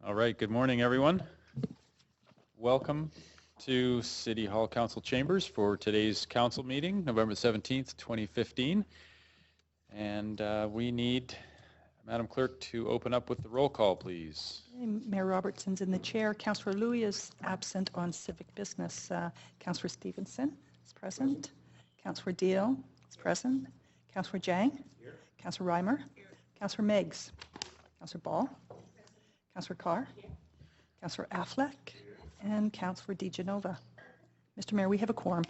All right, good morning, everyone. Welcome to City Hall Council Chambers for today's council meeting, November 17th, 2015. And we need Madam Clerk to open up with the roll call, please. Mayor Robertson's in the chair. Councillor Louis is absent on civic business. Councillor Stevenson is present. Councillor Deal is present. Councillor Jang. Here. Councillor Reimer. Here. Councillor Meigs. Councillor Ball. Councillor Carr. Here. Councillor Affleck. Here. And Councillor DeGenova. Mr. Mayor, we have a quorum.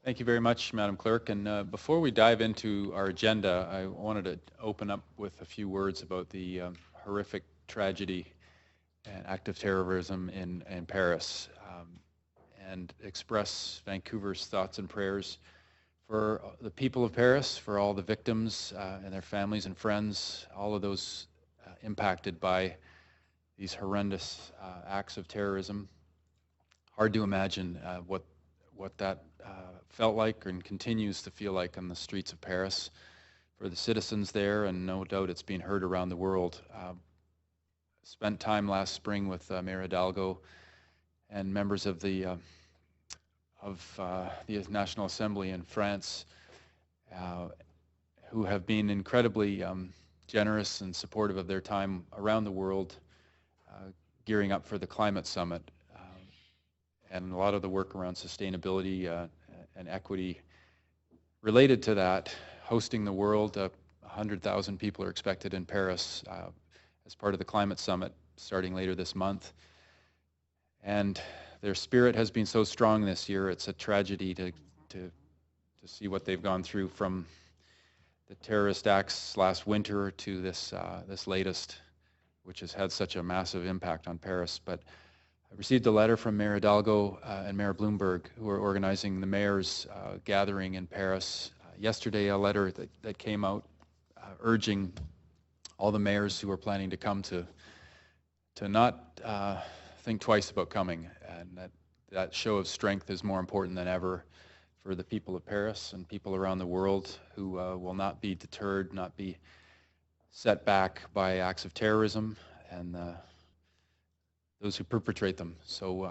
Thank you very much, Madam Clerk. And before we dive into our agenda, I wanted to open up with a few words about the horrific tragedy and act of terrorism in Paris, and express Vancouver's thoughts and prayers for the people of Paris, for all the victims and their families and friends, all of those impacted by these horrendous acts of terrorism. Hard to imagine what that felt like and continues to feel like on the streets of Paris for the citizens there, and no doubt it's being heard around the world. Spent time last spring with Mayor Hidalgo and members of the National Assembly in France, who have been incredibly generous and supportive of their time around the world, gearing up for the climate summit. And a lot of the work around sustainability and equity related to that, hosting the world. 100,000 people are expected in Paris as part of the climate summit starting later this month. And their spirit has been so strong this year. It's a tragedy to see what they've gone through, from the terrorist acts last winter to this latest, which has had such a massive impact on Paris. But I received a letter from Mayor Hidalgo and Mayor Bloomberg, who are organizing the mayor's gathering in Paris. Yesterday, a letter that came out urging all the mayors who are planning to come to not think twice about coming, and that show of strength is more important than ever for the people of Paris and people around the world who will not be deterred, not be set back by acts of terrorism and those who perpetrate them. So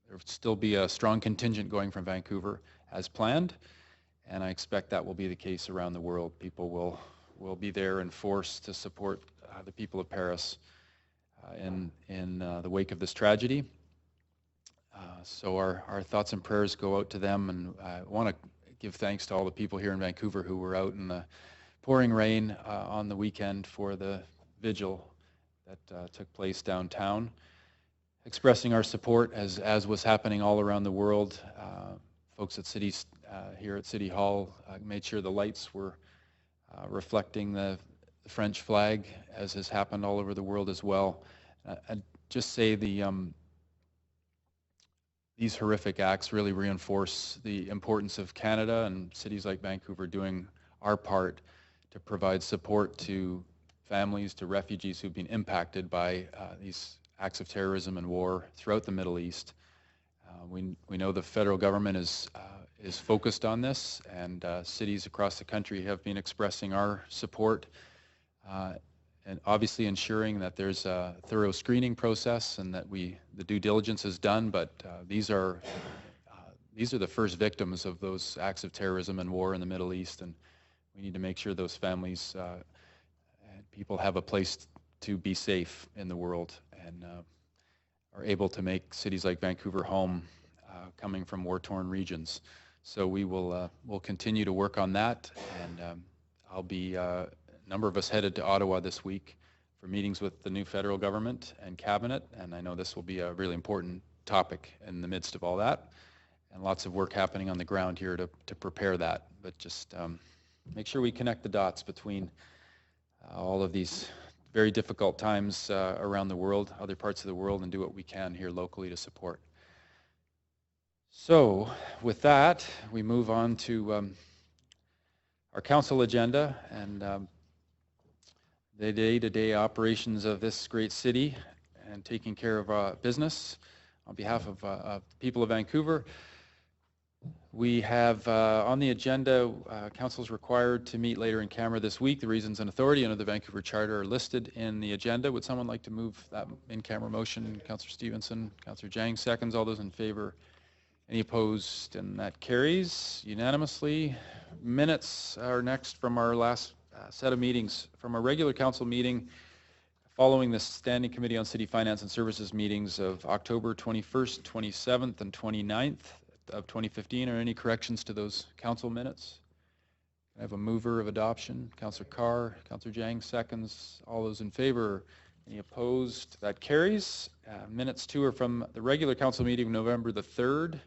there will still be a strong contingent going from Vancouver as planned, and I expect that will be the case around the world. People will be there in force to support the people of Paris in the wake of this tragedy. So our thoughts and prayers go out to them, and I want to give thanks to all the people here in Vancouver who were out in the pouring rain on the weekend for the vigil that took place downtown, expressing our support as was happening all around the world. Folks at here at City Hall made sure the lights were reflecting the French flag, as has happened all over the world as well. I'd just say these horrific acts really reinforce the importance of Canada and cities like Vancouver doing our part to provide support to families, to refugees who've been impacted by these acts of terrorism and war throughout the Middle East. We know the federal government is focused on this, and cities across the country have been expressing our support, and obviously ensuring that there's a thorough screening process and that the due diligence is done. But these are the first victims of those acts of terrorism and war in the Middle East, and we need to make sure those families people have a place to be safe in the world, and are able to make cities like Vancouver home, coming from war-torn regions. So we'll continue to work on that, and I'll be a number of us headed to Ottawa this week for meetings with the new federal government and cabinet, and I know this will be a really important topic in the midst of all that, and lots of work happening on the ground here to prepare that. But just make sure we connect the dots between all of these very difficult times around the world, other parts of the world, and do what we can here locally to support. So with that, we move on to our council agenda and the day-to-day operations of this great city and taking care of business on behalf of the people of Vancouver. We have on the agenda, council is required to meet later in camera this week. The reasons and authority under the Vancouver Charter are listed in the agenda. Would someone like to move that in-camera motion? Councillor Stevenson, Councillor Jang seconds. All those in favor? Any opposed? And that carries unanimously. Minutes are next from our last set of meetings. From our regular council meeting following the Standing Committee on City Finance and Services meetings of October 21st, 27th, and 29th of 2015. Are any corrections to those council minutes? I have a mover of adoption. Councillor Carr, Councillor Jang seconds. All those in favor? Any opposed? That carries. Minutes 2 are from the regular council meeting of November the 3rd.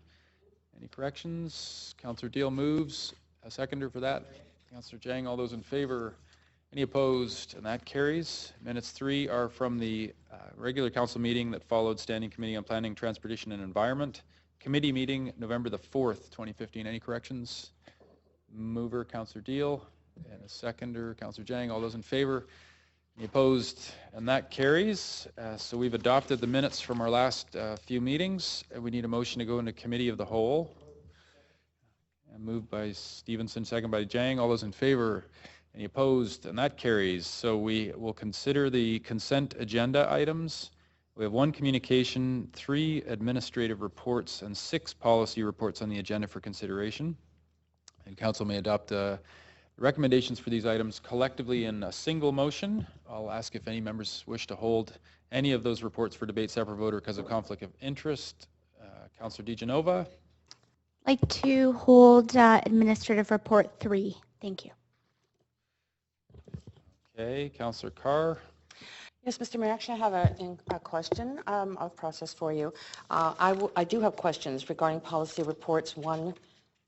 Any corrections? Councillor Deal moves. A seconder for that. Councillor Jang, all those in favor? Any opposed? And that carries. Minutes 3 are from the regular council meeting that followed Standing Committee on Planning, Transportation and Environment. Committee meeting November the 4th, 2015. Any corrections? Mover, Councillor Deal, and a seconder, Councillor Jang. All those in favor? Any opposed? And that carries. So we've adopted the minutes from our last few meetings. We need a motion to go into Committee of the Whole. Moved by Stevenson, second by Jang. All those in favor? Any opposed? And that carries. So we will consider the consent agenda items. We have 1 communication, 3 administrative reports, and 6 policy reports on the agenda for consideration. And council may adopt recommendations for these items collectively in a single motion. I'll ask if any members wish to hold any of those reports for debate, separate vote, or because of conflict of interest. Councillor DiGenova. I'd like to hold Administrative Report 3. Thank you. Okay, Councillor Carr. Yes, Mr. Mayor, actually I have a question of process for you. I do have questions regarding policy reports 1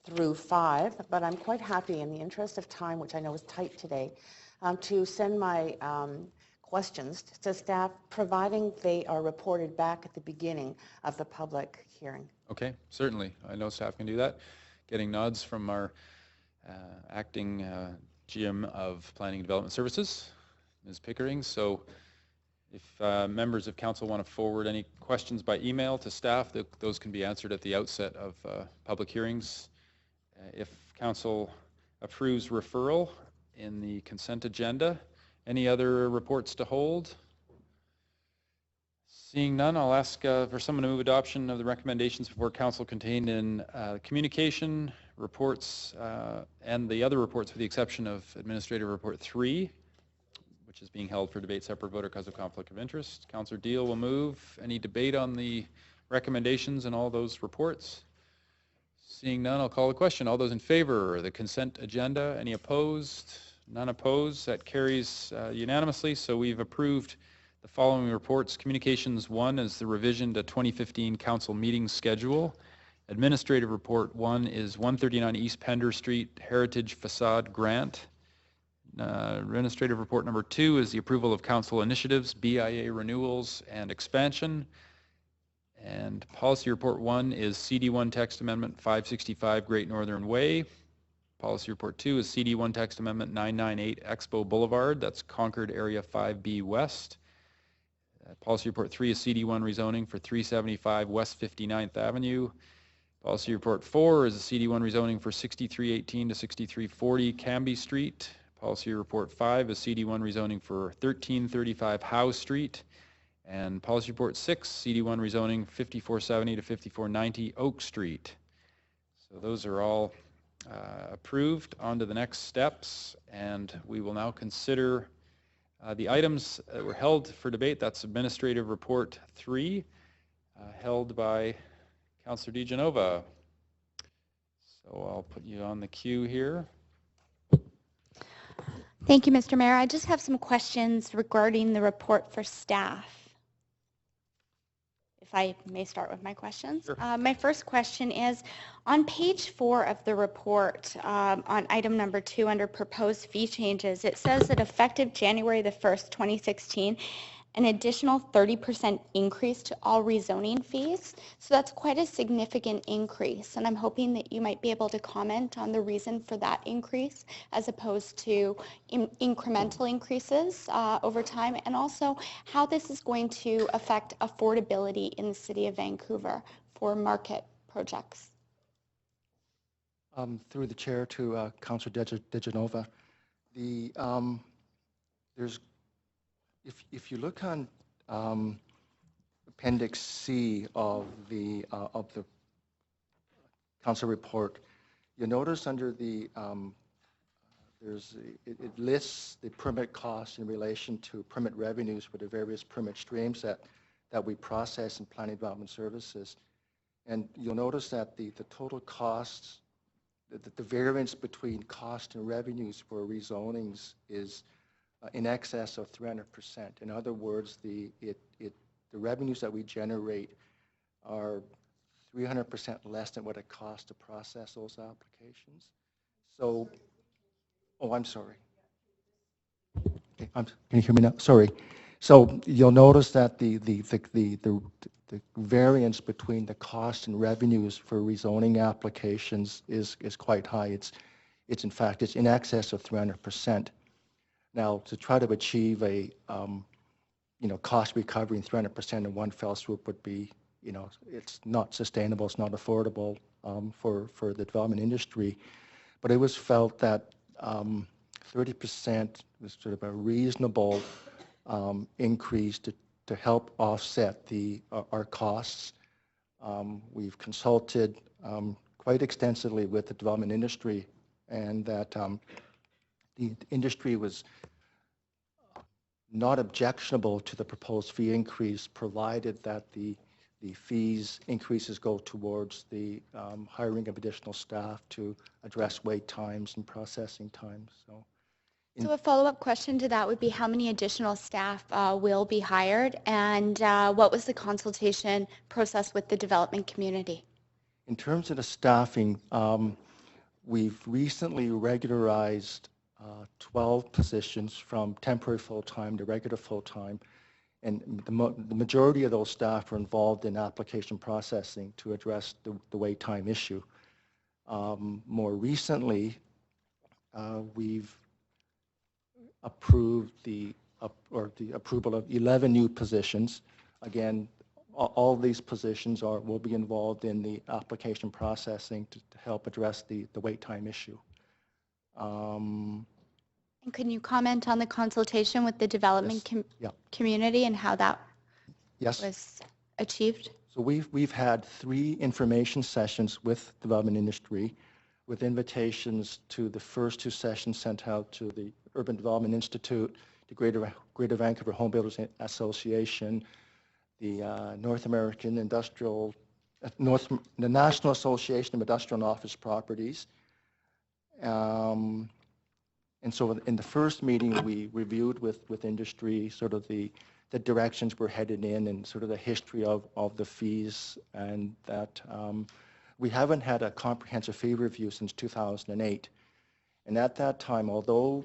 through 5, but I'm quite happy in the interest of time, which I know is tight today, to send my questions to staff, providing they are reported back at the beginning of the public hearing. Okay, certainly. I know staff can do that. Getting nods from our acting GM of Planning and Development Services, Ms. Pickering. So if members of council want to forward any questions by email to staff, those can be answered at the outset of public hearings. If council approves referral in the consent agenda, any other reports to hold? Seeing none, I'll ask for someone to move adoption of the recommendations before council contained in communication reports and the other reports with the exception of Administrative Report 3, which is being held for debate, separate vote, or because of conflict of interest. Councillor Deal will move. Any debate on the recommendations and all those reports? Seeing none, I'll call the question. All those in favor of the consent agenda? Any opposed? None opposed. That carries unanimously. So we've approved the following reports. Communications 1 is the revision to 2015 council meeting schedule. Administrative Report 1 is 139 East Pender Street Heritage Facade Grant. Administrative Report number 2 is the approval of council initiatives, BIA renewals, and expansion. And Policy Report 1 is CD1 Text Amendment 565 Great Northern Way. Policy Report 2 is CD1 Text Amendment 998 Expo Boulevard. That's Concord Area 5B West. Policy Report 3 is CD1 rezoning for 375 West 59th Avenue. Policy Report 4 is a CD1 rezoning for 6318 to 6340 Cambie Street. Policy Report 5 is CD1 rezoning for 1335 Howe Street. And Policy Report 6, CD1 rezoning 5470 to 5490 Oak Street. So those are all approved. On to the next steps, and we will now consider the items that were held for debate. That's Administrative Report 3, held by Councillor DiGenova. So I'll put you on the queue here. Thank you, Mr. Mayor. I just have some questions regarding the report for staff. If I may start with my questions. Sure. My first question is, on page 4 of the report, on item number 2 under proposed fee changes, it says that effective January the 1st, 2016, an additional 30% increase to all rezoning fees. So that's quite a significant increase, and I'm hoping that you might be able to comment on the reason for that increase as opposed to incremental increases over time, and also how this is going to affect affordability in the city of Vancouver for market projects. Through the chair to Councilor Digenova, there's if you look on Appendix C of the council report, you'll notice under the it lists the permit costs in relation to permit revenues for the various permit streams that we process in planning development services. And you'll notice that the total costs, the variance between cost and revenues for rezonings is in excess of 300%. In other words, the revenues that we generate are 300% less than what it costs to process those applications. So, oh, I'm sorry. Okay, can you hear me now? Sorry. So you'll notice that the variance between the cost and revenues for rezoning applications is quite high. It's in fact, it's in excess of 300%. Now, to try to achieve a cost recovery in 300% in one fell swoop would be, it's not sustainable, it's not affordable for the development industry. But it was felt that 30% was sort of a reasonable increase to help offset our costs. We've consulted quite extensively with the development industry, and that the industry was not objectionable to the proposed fee increase, provided that the fees increases go towards the hiring of additional staff to address wait times and processing times. So a follow-up question to that would be how many additional staff will be hired, and what was the consultation process with the development community? In terms of the staffing, we've recently regularized 12 positions from temporary full-time to regular full-time, and the majority of those staff are involved in application processing to address the wait time issue. More recently, we've approved the approval of 11 new positions. Again, all these positions will be involved in the application processing to help address the wait time issue. And can you comment on the consultation with the development community and how that was achieved? So we've had 3 information sessions with development industry, with invitations to the first 2 sessions sent out to the Urban Development Institute, the Greater Vancouver Home Builders Association, the the National Association of Industrial and Office Properties. And so in the first meeting, we reviewed with industry sort of the directions we're headed in and sort of the history of the fees, and that we haven't had a comprehensive fee review since 2008. And at that time, although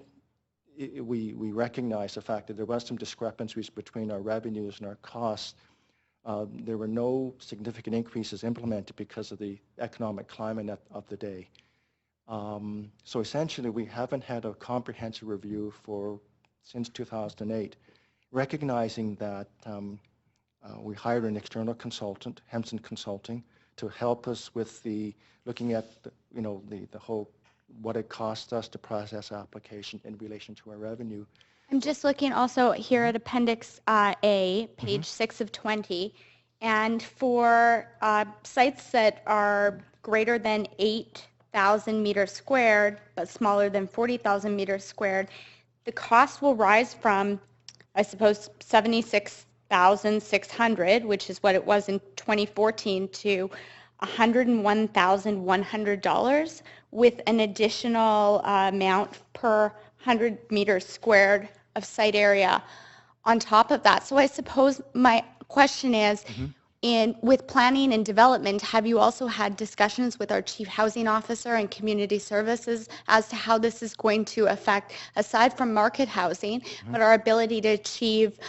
we recognize the fact that there was some discrepancies between our revenues and our costs, there were no significant increases implemented because of the economic climate of the day. So essentially, we haven't had a comprehensive review since 2008, recognizing that we hired an external consultant, Hempson Consulting, to help us with looking at the whole what it costs us to process application in relation to our revenue. I'm just looking also here at Appendix A, page 6 of 20, and for sites that are greater than 8,000 meters squared, but smaller than 40,000 meters squared, the cost will rise from, I suppose, $76,600, which is what it was in 2014, to $101,100, with an additional amount per 100 meters squared of site area on top of that. So I suppose my question is, with planning and development, have you also had discussions with our Chief Housing Officer and Community Services as to how this is going to affect, aside from market housing, but our ability to achieve,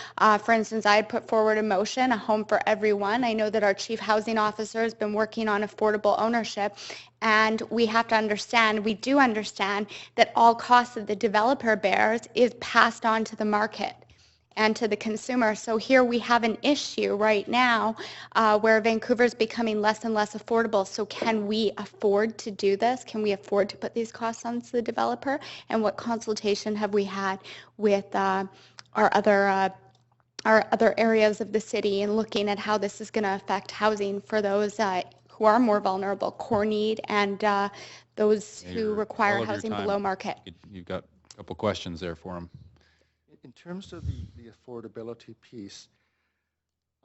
for instance, I had put forward a motion, a home for everyone. I know that our Chief Housing Officer has been working on affordable ownership, and we have to understand, we do understand, that all costs that the developer bears is passed on to the market. and to the consumer. So here we have an issue right now where Vancouver is becoming less and less affordable. So can we afford to do this? Can we afford to put these costs on the developer? And what consultation have we had with our other areas of the city and looking at how this is going to affect housing for those who are more vulnerable, core need, and those Yeah, who you're require well over your housing time. below market. You've got a couple questions there for him. In terms of the affordability piece,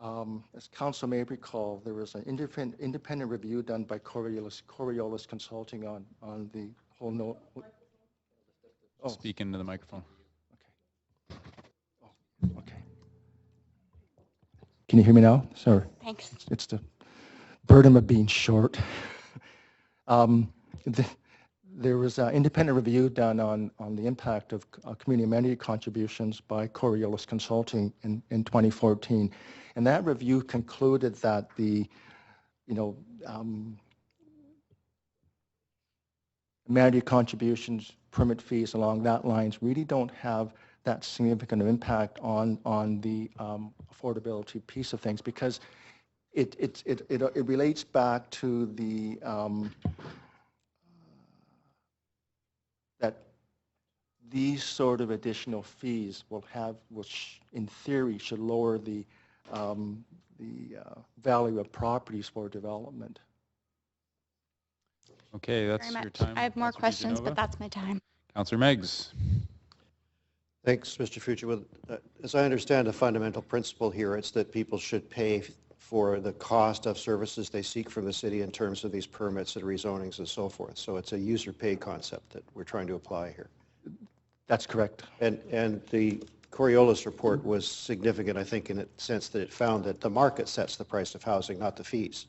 as council may recall, there was an independent review done by Coriolis Consulting on the whole no. Oh, Speak into the microphone. okay. Can you hear me now? Sorry. Thanks. It's the burden of being short. There was an independent review done on the impact of community amenity contributions by Coriolis Consulting in 2014. And that review concluded that the, amenity contributions, permit fees along that lines really don't have that significant impact on the affordability piece of things, because it relates back to the that these sort of additional fees in theory should lower the value of properties for development. Okay, that's Very your much. time. I have more Councillor questions, DeGenova. but that's my time. Councillor Meggs. Thanks, Mr. Future. Well, as I understand the fundamental principle here, it's that people should pay for the cost of services they seek from the city in terms of these permits and rezonings and so forth. So it's a user pay concept that we're trying to apply here. That's correct. And the Coriolis report was significant, I think, in the sense that it found that the market sets the price of housing, not the fees.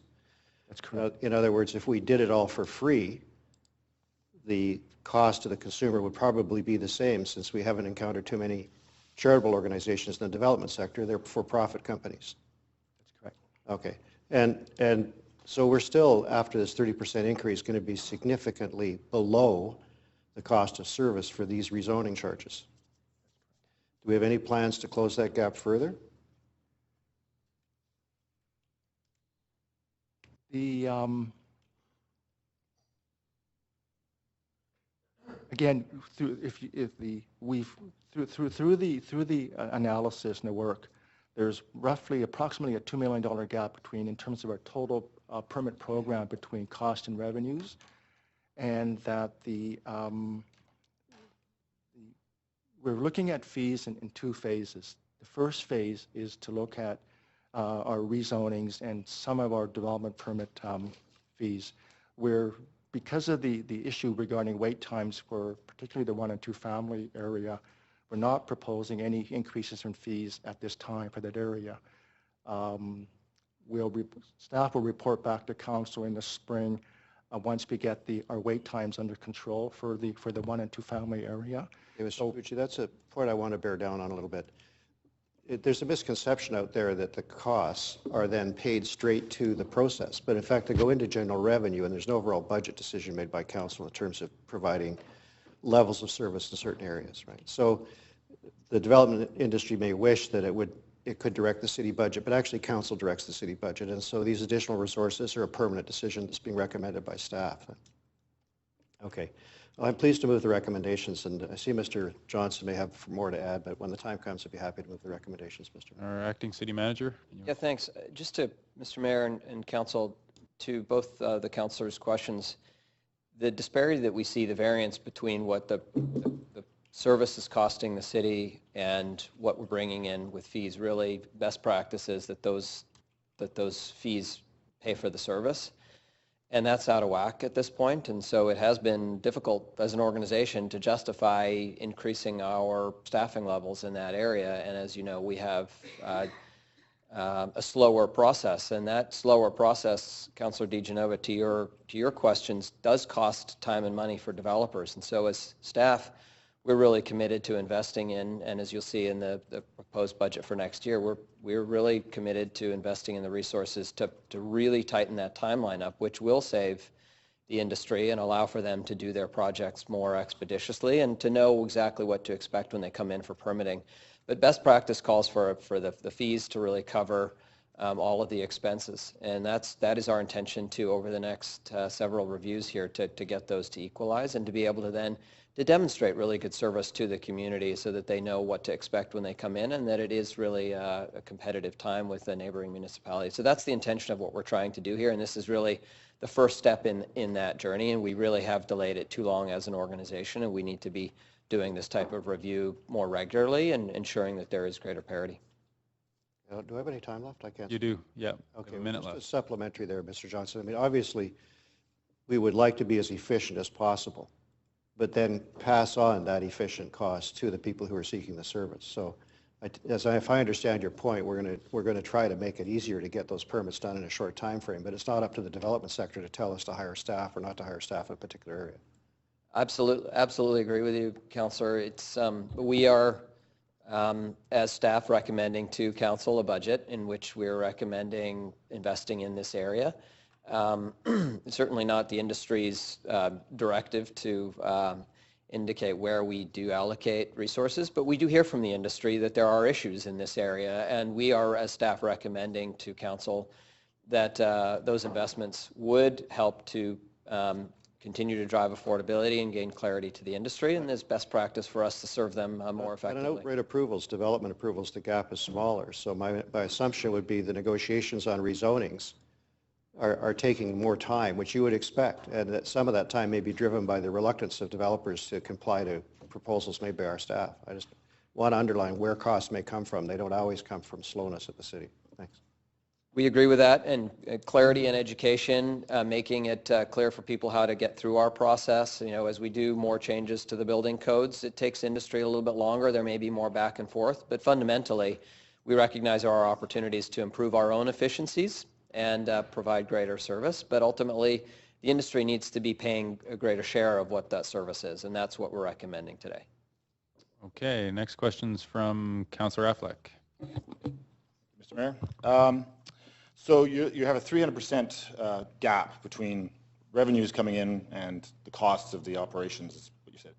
That's correct. In other words, if we did it all for free, the cost to the consumer would probably be the same, since we haven't encountered too many charitable organizations in the development sector. They're for-profit companies. That's correct. Okay. And so we're still, after this 30% increase, going to be significantly below the cost of service for these rezoning charges. Do we have any plans to close that gap further? The again, through the analysis and the work, there's roughly approximately a $2 million gap between, in terms of our total permit program, between cost and revenues, and that we're looking at fees in two phases. The first phase is to look at our rezonings and some of our development permit fees, where because of the issue regarding wait times for particularly the 1 and 2 family area, we're not proposing any increases in fees at this time for that area. Staff will report back to council in the spring once we get our wait times under control for the 1 and 2 family area. Hey, Mr. Pucci, that's a point I want to bear down on a little bit. There's a misconception out there that the costs are then paid straight to the process, but in fact they go into general revenue, and there's no overall budget decision made by council in terms of providing levels of service in certain areas, right? So the development industry may wish that it could direct the city budget, but actually council directs the city budget, and so these additional resources are a permanent decision that's being recommended by staff. Okay. Well, I'm pleased to move the recommendations, and I see Mr. Johnson may have more to add, but when the time comes, I'd be happy to move the recommendations, Mr. Mayor. Our acting city manager. Yeah, thanks. Just to Mr. Mayor and council, to both the councilors' questions, the disparity that we see, the variance between what the service is costing the city and what we're bringing in with fees, really best practice is that those fees pay for the service. And that's out of whack at this point, and so it has been difficult as an organization to justify increasing our staffing levels in that area. And as you know, we have a slower process, and that slower process, Councillor DeGenova, to your questions, does cost time and money for developers. And so as staff, we're really committed to investing in, and as you'll see in the proposed budget for next year, we're really committed to investing in the resources to really tighten that timeline up, which will save the industry and allow for them to do their projects more expeditiously and to know exactly what to expect when they come in for permitting. But best practice calls for the fees to really cover all of the expenses. And that is our intention too over the next several reviews here to get those to equalize and to be able to then to demonstrate really good service to the community so that they know what to expect when they come in and that it is really a competitive time with the neighboring municipality. So that's the intention of what we're trying to do here, and this is really the first step in that journey, and we really have delayed it too long as an organization, and we need to be doing this type of review more regularly and ensuring that there is greater parity. Do I have any time left? I can't. You do, yeah. Okay, A minute just a left. supplementary there, Mr. Johnson. I mean, obviously, we would like to be as efficient as possible, but then pass on that efficient cost to the people who are seeking the service. So, if I understand your point, we're going to try to make it easier to get those permits done in a short time frame, but it's not up to the development sector to tell us to hire staff or not to hire staff in a particular area. Absolutely agree with you, Councillor. It's we are as staff recommending to council a budget in which we're recommending investing in this area. Certainly not the industry's directive to indicate where we do allocate resources, but we do hear from the industry that there are issues in this area, and we are as staff recommending to council that those investments would help to continue to drive affordability and gain clarity to the industry, and it's best practice for us to serve them more effectively. And outright approvals, development approvals, the gap is smaller. So my assumption would be the negotiations on rezonings are taking more time, which you would expect, and that some of that time may be driven by the reluctance of developers to comply to proposals made by our staff. I just want to underline where costs may come from. They don't always come from slowness at the city. Thanks. We agree with that, and clarity and education, making it clear for people how to get through our process. You know, as we do more changes to the building codes, it takes industry a little bit longer. There may be more back and forth, but fundamentally, we recognize there are opportunities to improve our own efficiencies and provide greater service, but ultimately, the industry needs to be paying a greater share of what that service is, and that's what we're recommending today. Okay, next question's from Councillor Affleck. Mr. Mayor. So you have a 300% gap between revenues coming in and the costs of the operations, is what you said.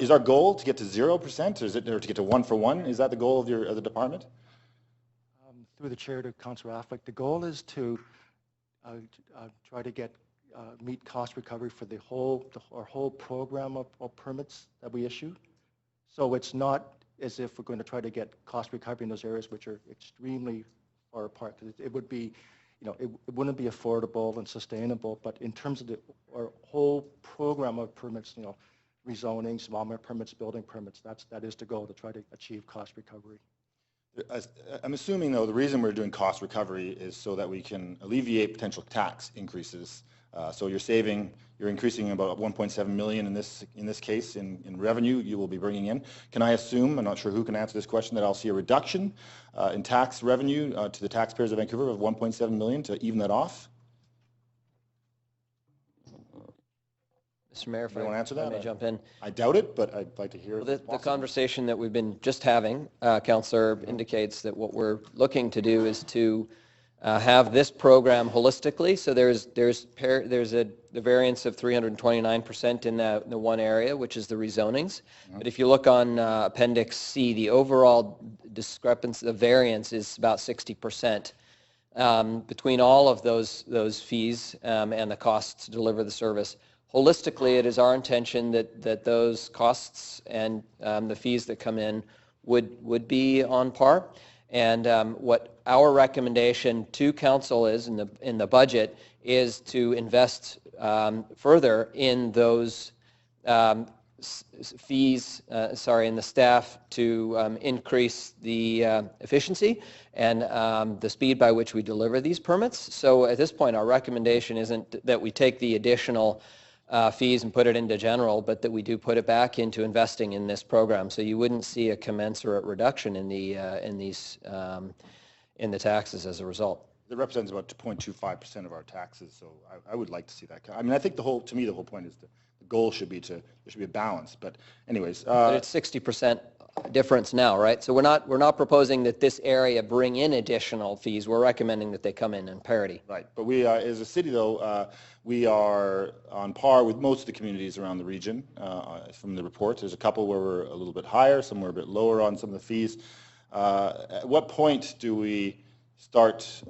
Is our goal to get to 0%, or is it to get to 1 for 1? Is that the goal of the department? Through the chair to Councillor Affleck, the goal is to try to meet cost recovery for our whole program of permits that we issue. So it's not as if we're going to try to get cost recovery in those areas which are extremely far apart. It would be, it wouldn't be affordable and sustainable, but in terms of our whole program of permits, rezoning, small permits, building permits, that is the goal, to try to achieve cost recovery. I'm assuming, though, the reason we're doing cost recovery is so that we can alleviate potential tax increases. So you're increasing about 1.7 million in this case in revenue you will be bringing in. Can I assume, I'm not sure who can answer this question, that I'll see a reduction in tax revenue to the taxpayers of Vancouver of 1.7 million to even that off? Mr. Mayor, if I want to answer that, I may jump in. I doubt it, but I'd like to hear Well, the conversation that we've been just having, Councillor, indicates that what we're looking to do is to have this program holistically. So there's the variance of 329% in the one area, which is the rezonings. Mm-hmm. But if you look on Appendix C, the overall discrepancy, the variance is about 60%. Between all of those fees and the costs to deliver the service. Holistically, it is our intention that those costs and the fees that come in would be on par. And what our recommendation to council is in the budget is to invest further in those fees, in the staff to increase the efficiency and the speed by which we deliver these permits. So at this point, our recommendation isn't that we take the additional fees and put it into general, but that we do put it back into investing in this program. So you wouldn't see a commensurate reduction in the taxes as a result. It represents about 2.25% of our taxes, so I would like to see that. I mean, I think the whole point is the goal should be there should be a balance. But anyways, but it's 60% difference now, right? So we're not proposing that this area bring in additional fees. We're recommending that they come in parity. Right, but we are, as a city though, we are on par with most of the communities around the region from the reports. There's a couple where we're a little bit higher, some we're a bit lower on some of the fees. At what point do we start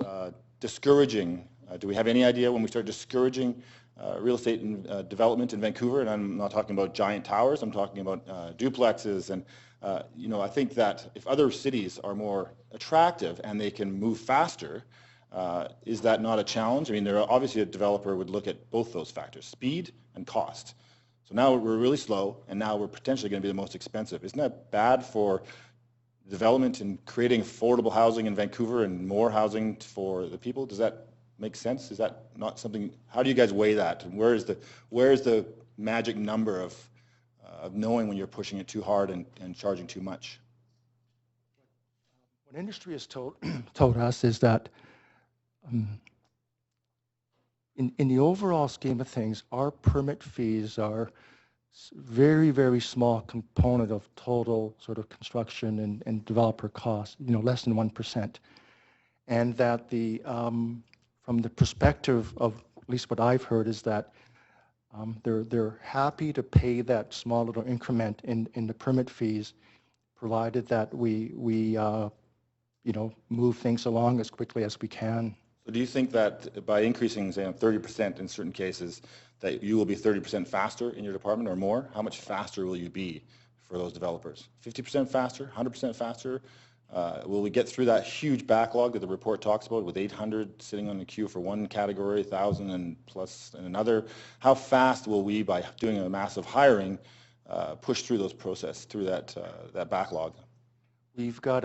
discouraging, do we have any idea when we start discouraging real estate and development in Vancouver? And I'm not talking about giant towers, I'm talking about duplexes. And you know, I think that if other cities are more attractive and they can move faster, is that not a challenge? I mean, there are obviously a developer would look at both those factors, speed and cost. So now we're really slow, and now we're potentially going to be the most expensive. Isn't that bad for development and creating affordable housing in Vancouver and more housing for the people? Does that make sense? Is that not something? How do you guys weigh that? And where is the magic number of knowing when you're pushing it too hard and charging too much? What industry has told us is that in the overall scheme of things, our permit fees are very, very small component of total sort of construction and developer costs, you know, less than 1%. And that from the perspective of at least what I've heard is that they're happy to pay that small little increment in the permit fees, provided that we you know, move things along as quickly as we can. So do you think that by increasing, say, 30% in certain cases, that you will be 30% faster in your department or more? How much faster will you be for those developers? 50% faster? 100% faster? Will we get through that huge backlog that the report talks about with 800 sitting on the queue for one category, 1,000 and plus in another? How fast will we, by doing a massive hiring, push through those process, through that backlog? We've got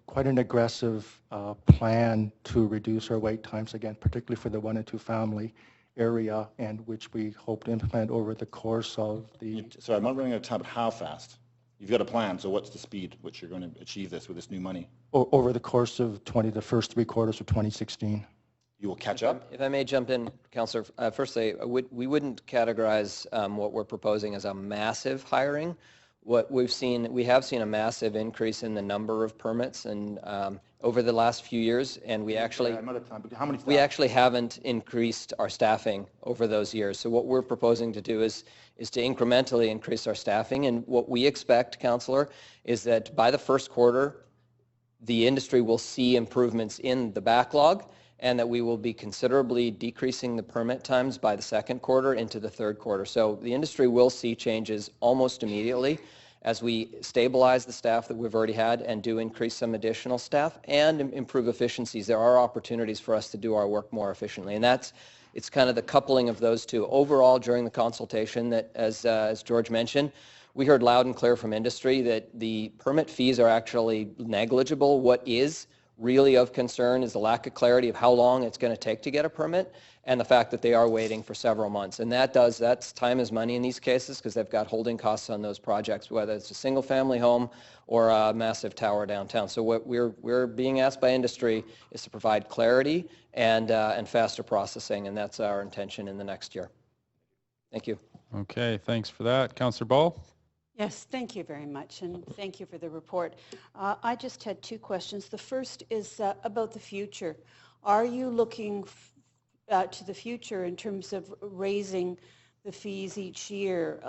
quite an aggressive plan to reduce our wait times, again, particularly for the 1 and 2 family area, and which we hope to implement over the course of the... Sorry, I'm not running out of time, but how fast? You've got a plan, so what's the speed which you're going to achieve this with this new money? Over the course of the first 3 quarters of 2016. You will catch up? If I may jump in, Councillor, firstly, we wouldn't categorize what we're proposing as a massive hiring. What we have seen a massive increase in the number of permits and over the last few years, and we actually haven't increased our staffing over those years. So what we're proposing to do is to incrementally increase our staffing, and what we expect, Councillor, is that by the first quarter, the industry will see improvements in the backlog, and that we will be considerably decreasing the permit times by the second quarter into the third quarter. So the industry will see changes almost immediately as we stabilize the staff that we've already had and do increase some additional staff and improve efficiencies. There are opportunities for us to do our work more efficiently, and it's kind of the coupling of those two. Overall, during the consultation, that as George mentioned, we heard loud and clear from industry that the permit fees are actually negligible. What is really of concern is the lack of clarity of how long it's going to take to get a permit and the fact that they are waiting for several months. And that's time is money in these cases because they've got holding costs on those projects, whether it's a single family home or a massive tower downtown. So what we're being asked by industry is to provide clarity and faster processing, and that's our intention in the next year. Thank you. Okay, thanks for that. Councillor Ball? Yes, thank you very much, and thank you for the report. I just had 2 questions. The first is about the future. Are you looking to the future in terms of raising the fees each year,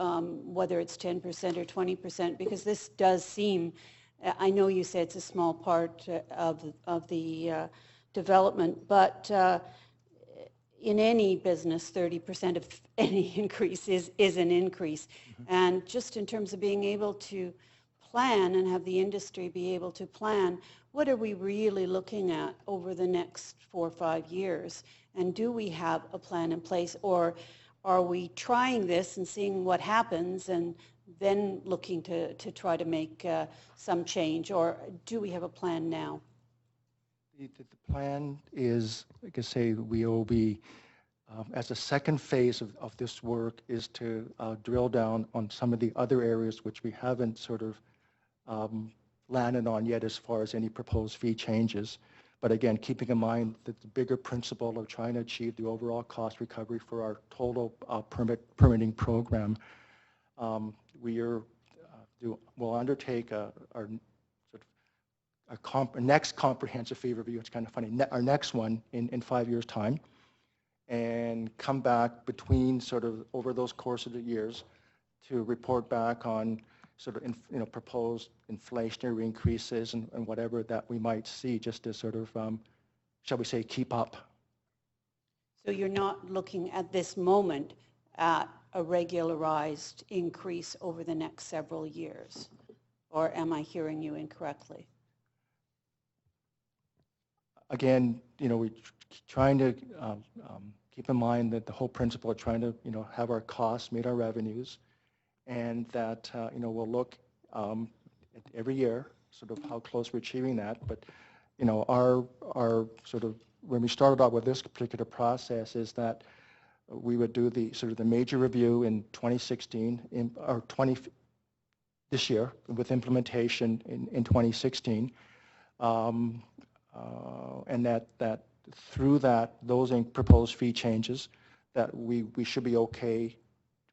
whether it's 10% or 20%? Because this does seem, I know you said it's a small part of the development, but in any business, 30% of any increase is an increase. And just in terms of being able to plan and have the industry be able to plan, what are we really looking at over the next 4 or 5 years? And do we have a plan in place, or are we trying this and seeing what happens and then looking to try to make some change, or do we have a plan now? The plan is, like I say, we will be, as a second phase of this work, is to drill down on some of the other areas which we haven't sort of landed on yet as far as any proposed fee changes. But again, keeping in mind that the bigger principle of trying to achieve the overall cost recovery for our total permitting program, we'll undertake our sort of a next comprehensive fee review. It's kind of funny. Our next one in 5 years' time, and come back between sort of over those course of the years to report back on sort of proposed inflationary increases and whatever that we might see, just to sort of shall we say, keep up. So you're not looking at this moment at a regularized increase over the next several years? Or am I hearing you incorrectly? Again, we're trying to keep in mind that the whole principle of trying to, have our costs meet our revenues, and that, we'll look at every year sort of how close we're achieving that. But, our sort of, when we started out with this particular process, is that we would do the sort of the major review in 2016, this year, with implementation in 2016, and that through those proposed fee changes, that we should be okay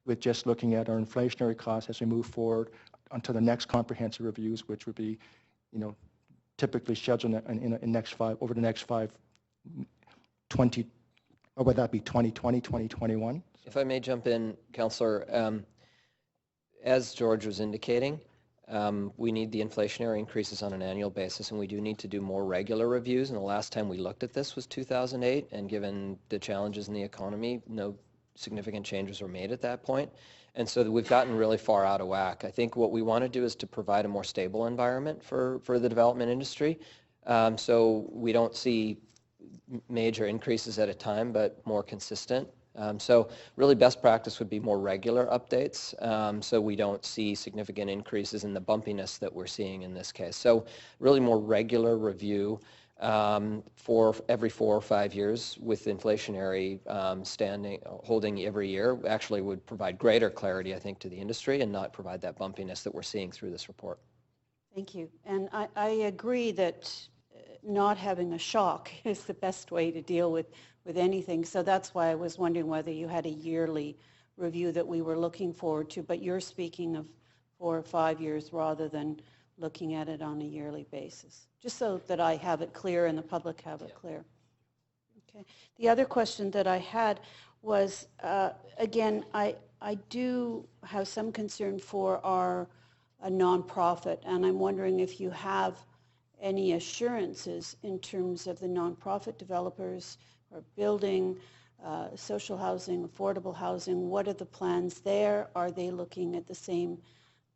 with just looking at our inflationary costs as we move forward until the next comprehensive reviews, which would be, typically scheduled over the next 20, or would that be 2020, 2021? If I may jump in, Councillor, as George was indicating, we need the inflationary increases on an annual basis, and we do need to do more regular reviews. And the last time we looked at this was 2008, and given the challenges in the economy, no significant changes were made at that point. And so we've gotten really far out of whack. I think what we want to do is to provide a more stable environment for the development industry, so we don't see major increases at a time, but more consistent. So really best practice would be more regular updates, so we don't see significant increases in the bumpiness that we're seeing in this case. So really more regular review for every 4 or 5 years, with inflationary holding every year, actually would provide greater clarity, I think, to the industry, and not provide that bumpiness that we're seeing through this report. Thank you. And I agree that not having a shock is the best way to deal with anything. So that's why I was wondering whether you had a yearly review that we were looking forward to, but you're speaking of 4 or 5 years rather than looking at it on a yearly basis, just so that I have it clear and the public have it clear. Okay. The other question that I had was, again, I do have some concern for a nonprofit, and I'm wondering if you have any assurances in terms of the nonprofit developers or building social housing, affordable housing. What are the plans there? Are they looking at the same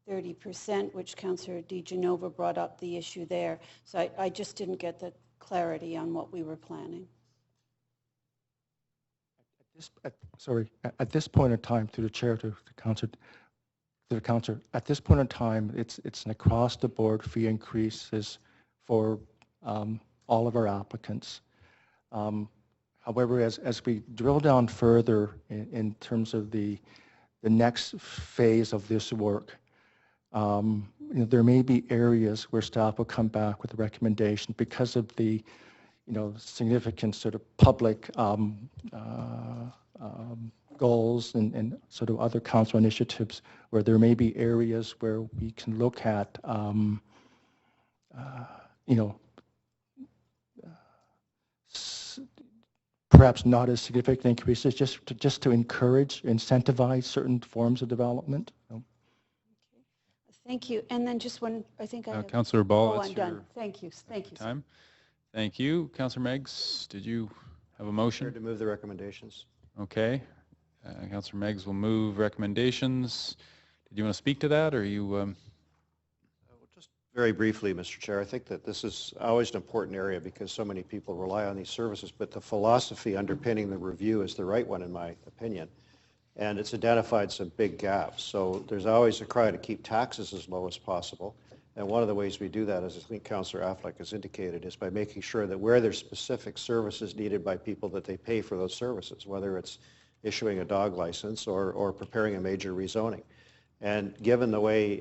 30%, which Councillor DeGenova brought up the issue there? So I just didn't get the clarity on what we were planning. At this point in time, through the chair to the councillor, at this point in time, it's an across-the-board fee increases for all of our applicants. However, as we drill down further in terms of the next phase of this work, there may be areas where staff will come back with a recommendation because of the significant sort of public goals and sort of other council initiatives, where there may be areas where we can look at perhaps not as significant increases, just to encourage, incentivize certain forms of development. Thank you. And then just one, I think I have... Councillor Ball, oh, that's I'm done. Thank you. Thank you. time. Thank you. Councillor Meggs, did you have a motion? To move the recommendations. Okay. Councillor Meggs will move recommendations. Did you want to speak to that, or you... Just very briefly, Mr. Chair, I think that this is always an important area because so many people rely on these services, but the philosophy underpinning the review is the right one, in my opinion. And it's identified some big gaps. So there's always a cry to keep taxes as low as possible. And one of the ways we do that, as I think Councillor Affleck has indicated, is by making sure that where there's specific services needed by people, that they pay for those services, whether it's issuing a dog license or preparing a major rezoning. And given the way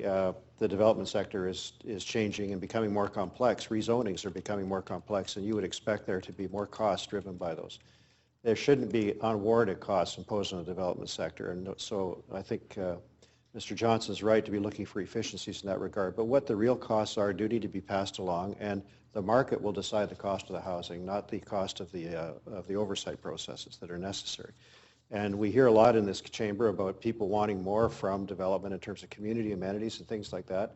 the development sector is changing and becoming more complex, rezonings are becoming more complex, and you would expect there to be more costs driven by those. There shouldn't be unwarranted costs imposed on the development sector, and so I think Mr. Johnson's right to be looking for efficiencies in that regard, but what the real costs are do need to be passed along, and the market will decide the cost of the housing, not the cost of the oversight processes that are necessary. And we hear a lot in this chamber about people wanting more from development in terms of community amenities and things like that.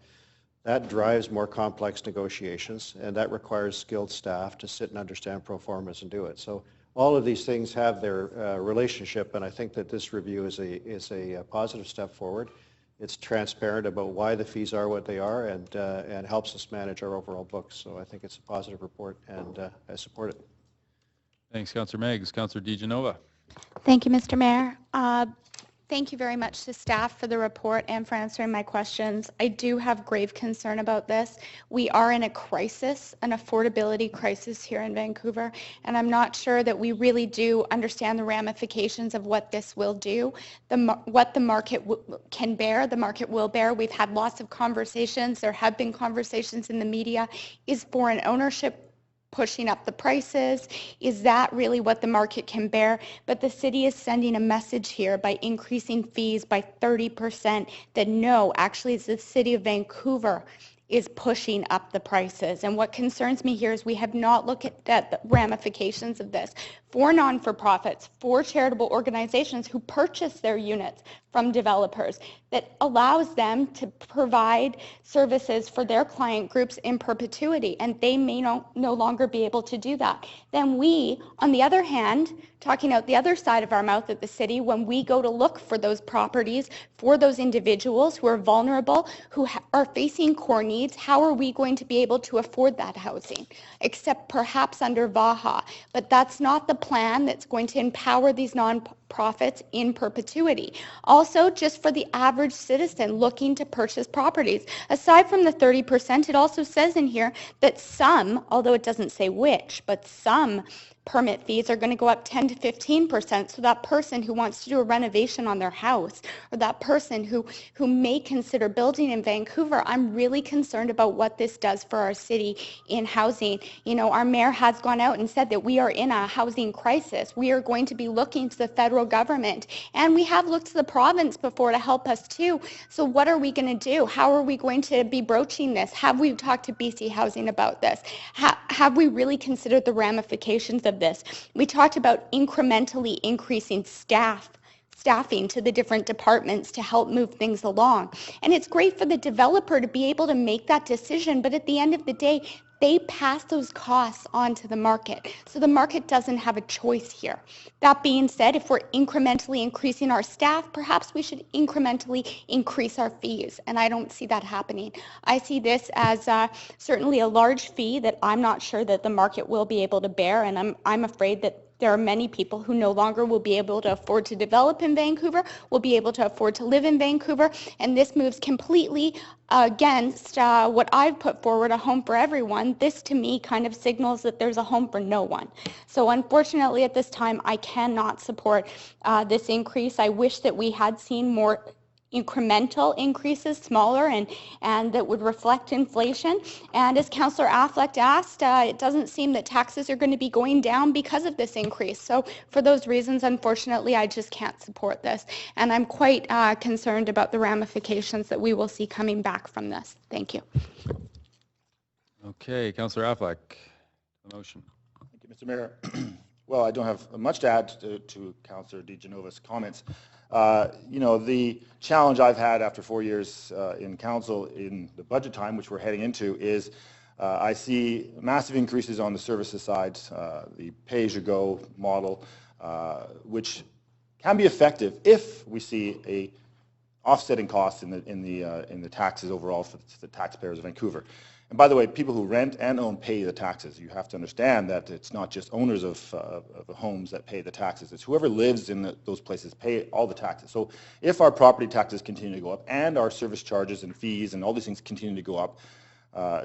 That drives more complex negotiations, and that requires skilled staff to sit and understand pro formas and do it. So all of these things have their relationship, and I think that this review is a positive step forward. It's transparent about why the fees are what they are, and helps us manage our overall books. So I think it's a positive report, and I support it. Thanks, Councillor Meggs. Councillor DiGenova. Thank you, Mr. Mayor. Thank you very much to staff for the report and for answering my questions. I do have grave concern about this. We are in a crisis, an affordability crisis here in Vancouver, and I'm not sure that we really do understand the ramifications of what this will do. What the market can bear, the market will bear. We've had lots of conversations. There have been conversations in the media. Is foreign ownership pushing up the prices? Is that really what the market can bear? But the city is sending a message here by increasing fees by 30% that no, actually it's the city of Vancouver is pushing up the prices. And what concerns me here is we have not looked at the ramifications of this for non-for-profits, for charitable organizations who purchase their units from developers, that allows them to provide services for their client groups in perpetuity, and they may no longer be able to do that. Then we, on the other hand, talking out the other side of our mouth at the city, when we go to look for those properties for those individuals who are vulnerable, who are facing core needs, how are we going to be able to afford that housing? Except perhaps under VAHA. But that's not the plan that's going to empower these nonprofits in perpetuity. Also, just for the average citizen looking to purchase properties, aside from the 30%, it also says in here that some, although it doesn't say which, but some permit fees are going to go up 10 to 15%. So that person who wants to do a renovation on their house, or that person who may consider building in Vancouver, I'm really concerned about what this does for our city in housing. You know, our mayor has gone out and said that we are in a housing crisis. We are going to be looking to the federal government, and we have looked to the province before to help us too. So what are we going to do? How are we going to be broaching this? Have we talked to BC Housing about this? Have we really considered the ramifications of this? We talked about incrementally increasing staffing to the different departments to help move things along. And it's great for the developer to be able to make that decision, but at the end of the day, they pass those costs on to the market. So the market doesn't have a choice here. That being said, if we're incrementally increasing our staff, perhaps we should incrementally increase our fees. And I don't see that happening. I see this as certainly a large fee that I'm not sure that the market will be able to bear. And I'm afraid that there are many people who no longer will be able to afford to develop in Vancouver, will be able to afford to live in Vancouver, and this moves completely against what I've put forward, a home for everyone. This to me kind of signals that there's a home for no one. So unfortunately at this time I cannot support this increase. I wish that we had seen more incremental increases, smaller, and that would reflect inflation. And as Councillor Affleck asked, it doesn't seem that taxes are going to be going down because of this increase. So for those reasons, unfortunately, I just can't support this. And I'm quite concerned about the ramifications that we will see coming back from this. Thank you. Okay, Councillor Affleck, the motion. Thank you, Mr. Mayor. Well, I don't have much to add to Councillor DiGenova's comments. You know, the challenge I've had after 4 years in council in the budget time, which we're heading into, is I see massive increases on the services side, the pay-as-you-go model, which can be effective if we see a offsetting cost in the taxes overall for the taxpayers of Vancouver. And by the way, people who rent and own pay the taxes. You have to understand that it's not just owners of homes that pay the taxes. It's whoever lives in those places pay all the taxes. So if our property taxes continue to go up and our service charges and fees and all these things continue to go up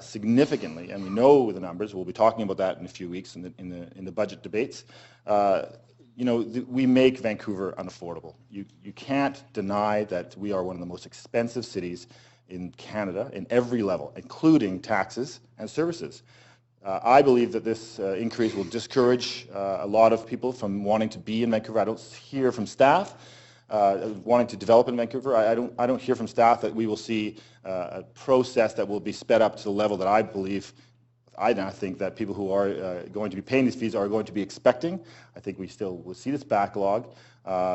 significantly, and we know the numbers, we'll be talking about that in a few weeks in the budget debates, you know, we make Vancouver unaffordable. You can't deny that we are one of the most expensive cities in Canada in every level, including taxes and services. I believe that this increase will discourage a lot of people from wanting to be in Vancouver. I don't hear from staff wanting to develop in Vancouver. I don't hear from staff that we will see a process that will be sped up to the level that I now think that people who are going to be paying these fees are going to be expecting. I think we still will see this backlog.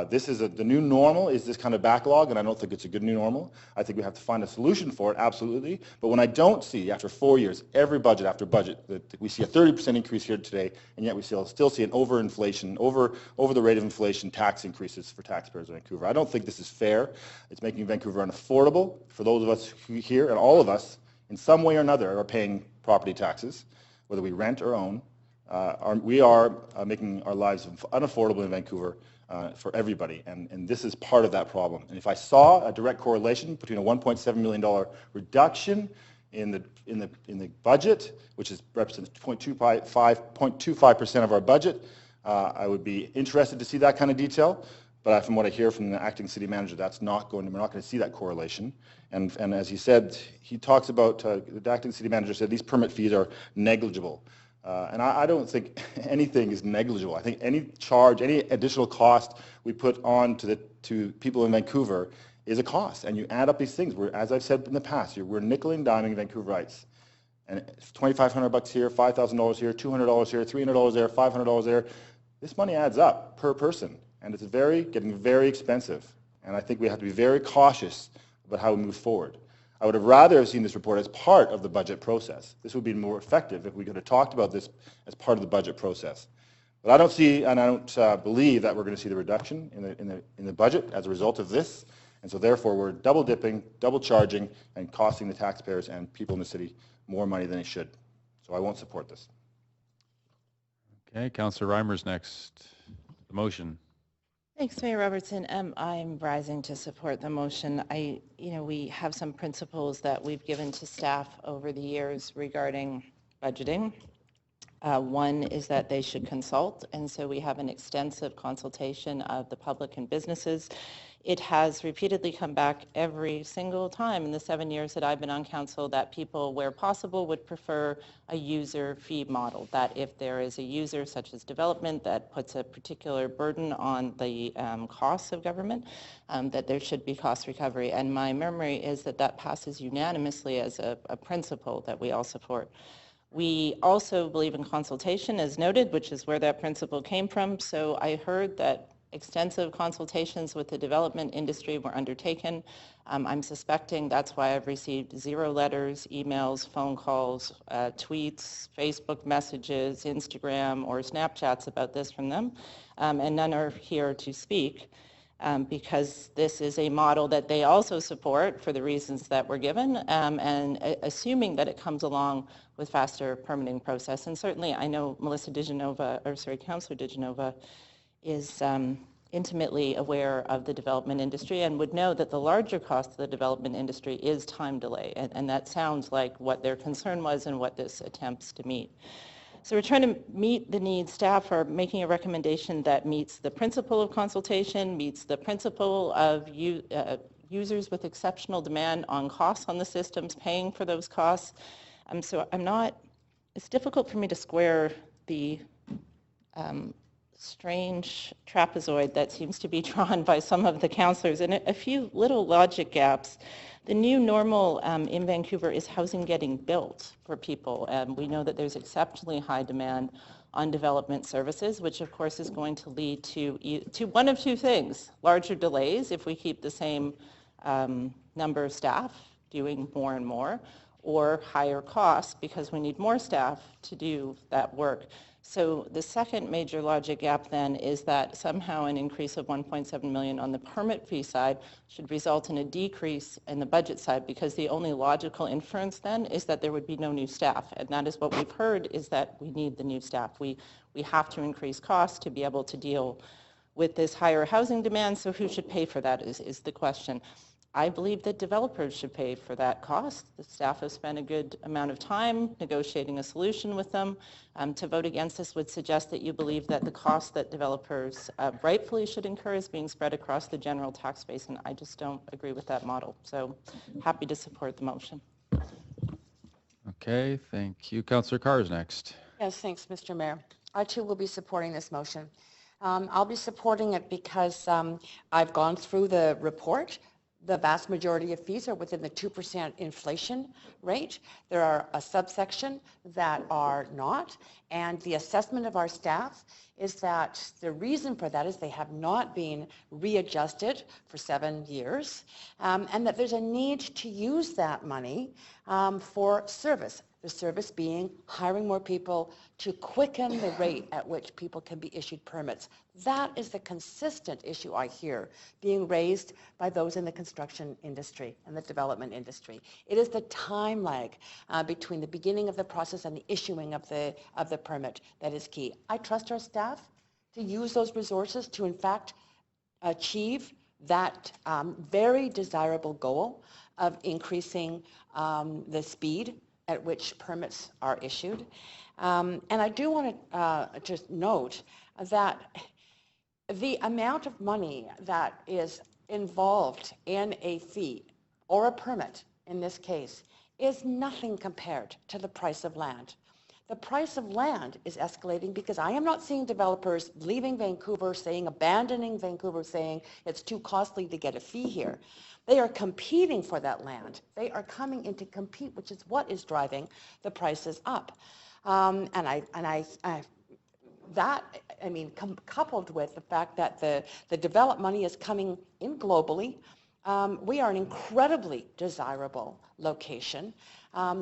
This is the new normal is this kind of backlog, and I don't think it's a good new normal. I think we have to find a solution for it, absolutely. But when I don't see, after 4 years, every budget after budget, that we see a 30% increase here today, and yet we still see an overinflation, over the rate of inflation tax increases for taxpayers in Vancouver. I don't think this is fair. It's making Vancouver unaffordable for those of us who here, and all of us, in some way or another, are paying property taxes, whether we rent or own. We are making our lives unaffordable in Vancouver for everybody, and this is part of that problem. And if I saw a direct correlation between a $1.7 million reduction in the budget, which represents 0.25% of our budget, I would be interested to see that kind of detail. But from what I hear from the acting city manager, we're not going to see that correlation. And as he said, he talks about, the acting city manager said these permit fees are negligible. And I don't think anything is negligible. I think any charge, any additional cost we put on to people in Vancouver is a cost. And you add up these things. As I've said in the past, we're nickel and diming Vancouverites. And it's $2,500 here, $5,000 here, $200 here, $300 there, $500 there. This money adds up per person. And it's getting very expensive. And I think we have to be very cautious about how we move forward. I would have rather have seen this report as part of the budget process. This would be more effective if we could have talked about this as part of the budget process. But I don't see, and I don't believe that we're going to see the reduction in the budget as a result of this. And so therefore we're double dipping, double charging, and costing the taxpayers and people in the city more money than they should. So I won't support this. Okay, Councillor Reimer's next. The motion. Thanks, Mayor Robertson. I'm rising to support the motion. We have some principles that we've given to staff over the years regarding budgeting. One is that they should consult, and so we have an extensive consultation of the public and businesses. It has repeatedly come back every single time in the 7 years that I've been on council that people, where possible, would prefer a user fee model, that if there is a user such as development that puts a particular burden on the costs of government, that there should be cost recovery. And my memory is that that passes unanimously as a principle that we all support. We also believe in consultation, as noted, which is where that principle came from. So I heard that extensive consultations with the development industry were undertaken. I'm suspecting that's why I've received 0 letters, emails, phone calls, tweets, Facebook messages, Instagram, or Snapchats about this from them, and none are here to speak. Because this is a model that they also support for the reasons that were given, and assuming that it comes along with faster permitting process. And certainly I know Councillor DeGenova is intimately aware of the development industry and would know that the larger cost of the development industry is time delay. And that sounds like what their concern was and what this attempts to meet. So we're trying to meet the needs. Staff are making a recommendation that meets the principle of consultation, meets the principle of users with exceptional demand on costs on the systems, paying for those costs. So it's difficult for me to square the strange trapezoid that seems to be drawn by some of the councillors, and a few little logic gaps. The new normal in Vancouver is housing getting built for people, and we know that there's exceptionally high demand on development services, which of course is going to lead to one of two things: larger delays if we keep the same number of staff doing more and more, or higher costs because we need more staff to do that work. So the second major logic gap then is that somehow an increase of $1.7 million on the permit fee side should result in a decrease in the budget side, because the only logical inference then is that there would be no new staff. And that is what we've heard, is that we need the new staff. We have to increase costs to be able to deal with this higher housing demand. So who should pay for that is the question. I believe that developers should pay for that cost. The staff have spent a good amount of time negotiating a solution with them. To vote against this would suggest that you believe that the cost that developers rightfully should incur is being spread across the general tax base, and I just don't agree with that model. So happy to support the motion. Okay, thank you. Councillor Carr is next. Yes, thanks, Mr. Mayor. I too will be supporting this motion. I'll be supporting it because I've gone through the report. The vast majority of fees are within the 2% inflation rate. There are a subsection that are not, and the assessment of our staff is that the reason for that is they have not been readjusted for 7 years, and that there's a need to use that money for service. The service being hiring more people to quicken the rate at which people can be issued permits. That is the consistent issue I hear being raised by those in the construction industry and the development industry. It is the time lag between the beginning of the process and the issuing of the permit that is key. I trust our staff to use those resources to in fact achieve that very desirable goal of increasing the speed at which permits are issued. And I do want to just note that the amount of money that is involved in a fee or a permit in this case is nothing compared to the price of land. The price of land is escalating because I am not seeing developers leaving Vancouver, abandoning Vancouver, saying it's too costly to get a fee here. They are competing for that land. They are coming in to compete, which is what is driving the prices up. Coupled with the fact that the developed money is coming in globally, we are an incredibly desirable location.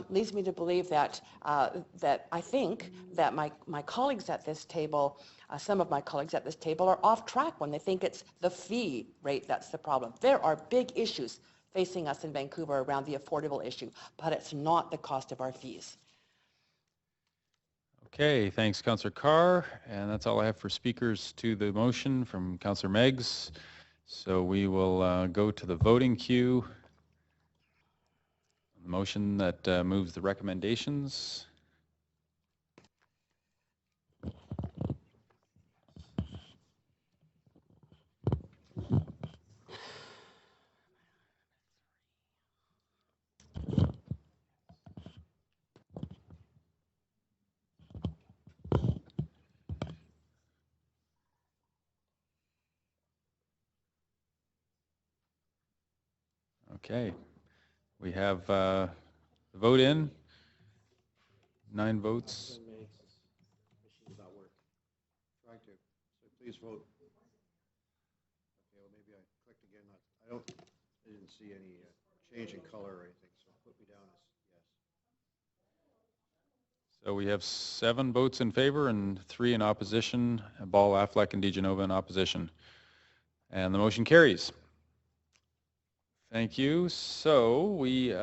Leads me to believe that I think that my colleagues at this table, some of my colleagues at this table are off track when they think it's the fee rate that's the problem. There are big issues facing us in Vancouver around the affordable issue, but it's not the cost of our fees. Okay, thanks, Councillor Carr. And that's all I have for speakers to the motion from Councillor Meggs. So we will go to the voting queue. The motion that moves the recommendations. Okay, we have the vote in, 9 votes. Machine's not working. Trying to. So please vote. Okay, well maybe I clicked again. I didn't see any change in color or anything, so put me down as yes. So we have 7 votes in favor and 3 in opposition, Ball, Affleck, and DeGenova in opposition. And the motion carries. Thank you. So we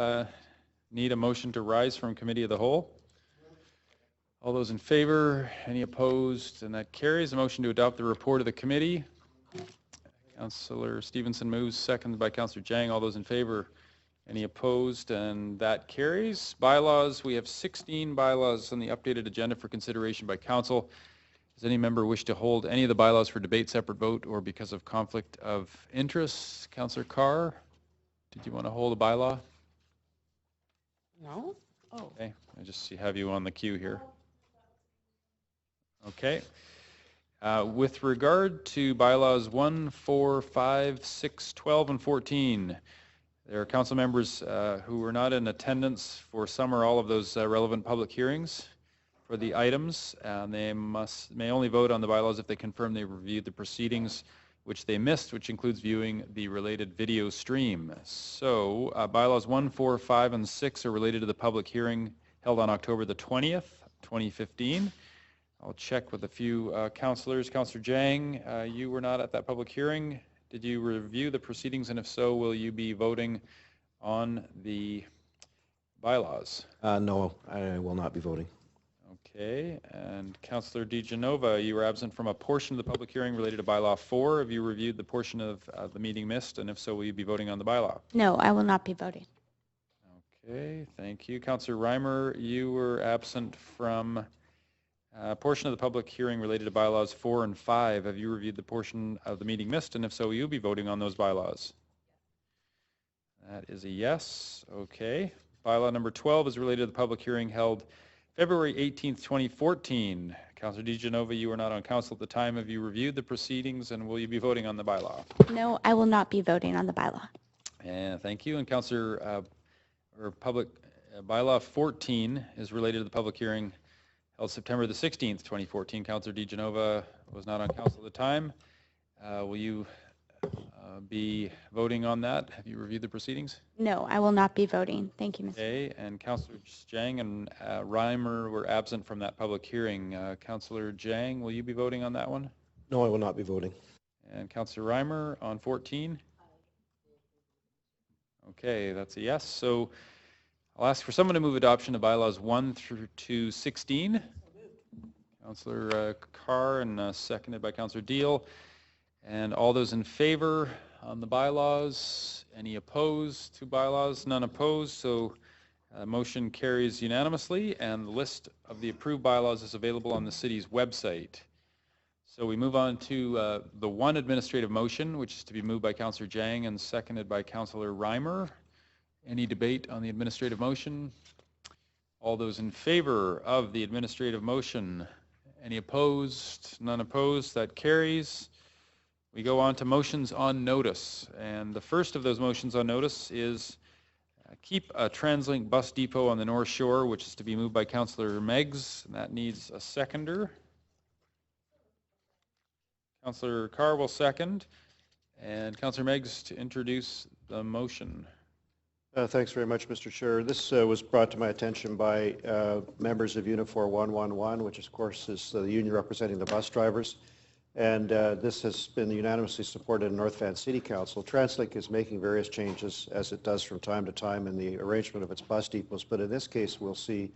need a motion to rise from committee of the whole. All those in favor, any opposed, and that carries. A motion to adopt the report of the committee. Councillor Stevenson moves, seconded by Councillor Jang. All those in favor, any opposed, and that carries. Bylaws, we have 16 bylaws on the updated agenda for consideration by council. Does any member wish to hold any of the bylaws for debate, separate vote, or because of conflict of interest? Councillor Carr, did you want to hold a bylaw? No? Oh. Okay, I just have you on the queue here. Okay. With regard to bylaws 1, 4, 5, 6, 12, and 14, there are council members who were not in attendance for some or all of those relevant public hearings for the items. They may only vote on the bylaws if they confirm they reviewed the proceedings which they missed, which includes viewing the related video stream. So bylaws 1, 4, 5, and 6 are related to the public hearing held on October the 20th, 2015. I'll check with a few councillors. Councillor Jang, you were not at that public hearing. Did you review the proceedings, and if so, will you be voting on the bylaws? No, I will not be voting. Okay, and Councillor DeGenova, you were absent from a portion of the public hearing related to bylaw 4. Have you reviewed the portion of the meeting missed, and if so, will you be voting on the bylaw? No, I will not be voting. Okay, thank you. Councillor Reimer, you were absent from a portion of the public hearing related to bylaws 4 and 5. Have you reviewed the portion of the meeting missed, and if so, will you be voting on those bylaws? That is a yes. Okay. Bylaw number 12 is related to the public hearing held February 18th, 2014. Councillor DeGenova, you were not on council at the time. Have you reviewed the proceedings, and will you be voting on the bylaw? No, I will not be voting on the bylaw. And thank you. And Councillor, or public bylaw 14 is related to the public hearing held September the 16th, 2014. Councillor DeGenova was not on council at the time. Will you be voting on that? Have you reviewed the proceedings? No, I will not be voting. Thank you, Mr. Okay, and Councillor Jang and Reimer were absent from that public hearing. Councillor Jang, will you be voting on that one? No, I will not be voting. And Councillor Reimer on 14? Okay, that's a yes. So I'll ask for someone to move adoption of bylaws 1 through to 16. Councillor Carr and seconded by Councillor Deal. And all those in favor on the bylaws? Any opposed to bylaws? None opposed. So motion carries unanimously, and the list of the approved bylaws is available on the city's website. So we move on to the one administrative motion, which is to be moved by Councillor Jang and seconded by Councillor Reimer. Any debate on the administrative motion? All those in favor of the administrative motion? Any opposed? None opposed. That carries. We go on to motions on notice, and the first of those motions on notice is keep a TransLink bus depot on the North Shore, which is to be moved by Councillor Meggs, and that needs a seconder. Councillor Carr will second, and Councillor Meggs to introduce the motion. Thanks very much, Mr. Chair. This was brought to my attention by members of Unifor 111, which of course is the union representing the bus drivers. And this has been unanimously supported in North Van City Council. TransLink is making various changes, as it does from time to time, in the arrangement of its bus depots. But in this case, we'll see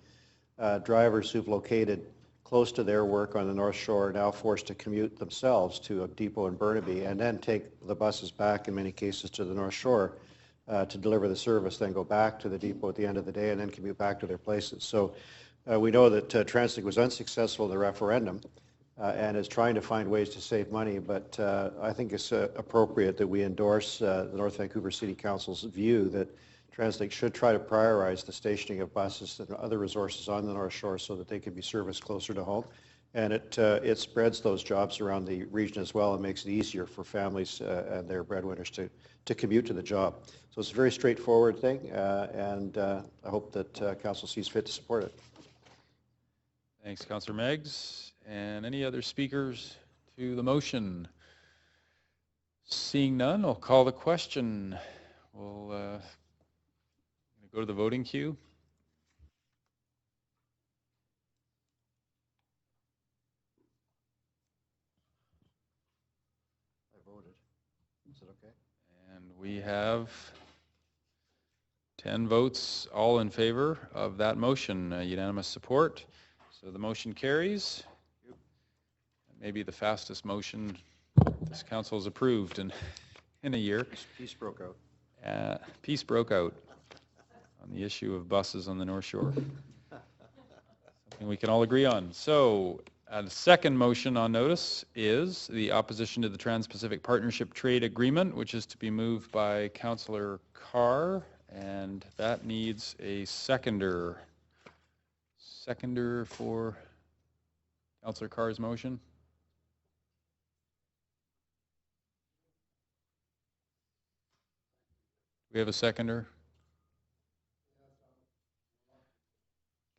drivers who've located close to their work on the North Shore now forced to commute themselves to a depot in Burnaby and then take the buses back, in many cases, to the North Shore to deliver the service, then go back to the depot at the end of the day and then commute back to their places. So we know that TransLink was unsuccessful in the referendum. And is trying to find ways to save money, but I think it's appropriate that we endorse the North Vancouver City Council's view that TransLink should try to prioritize the stationing of buses and other resources on the North Shore so that they can be serviced closer to home. And it spreads those jobs around the region as well and makes it easier for families and their breadwinners to commute to the job. So it's a very straightforward thing, and I hope that Council sees fit to support it. Thanks, Councillor Meggs. And any other speakers to the motion? Seeing none, I'll call the question. We'll go to the voting queue. I voted. Is it okay? And we have 10 votes, all in favor of that motion, unanimous support. So the motion carries. Maybe the fastest motion this council has approved in a year. Peace broke out. Peace broke out on the issue of buses on the North Shore. Something we can all agree on. So the second motion on notice is the opposition to the Trans-Pacific Partnership Trade Agreement, which is to be moved by Councillor Carr, and that needs a seconder. Seconder for Councillor Carr's motion. We have a seconder.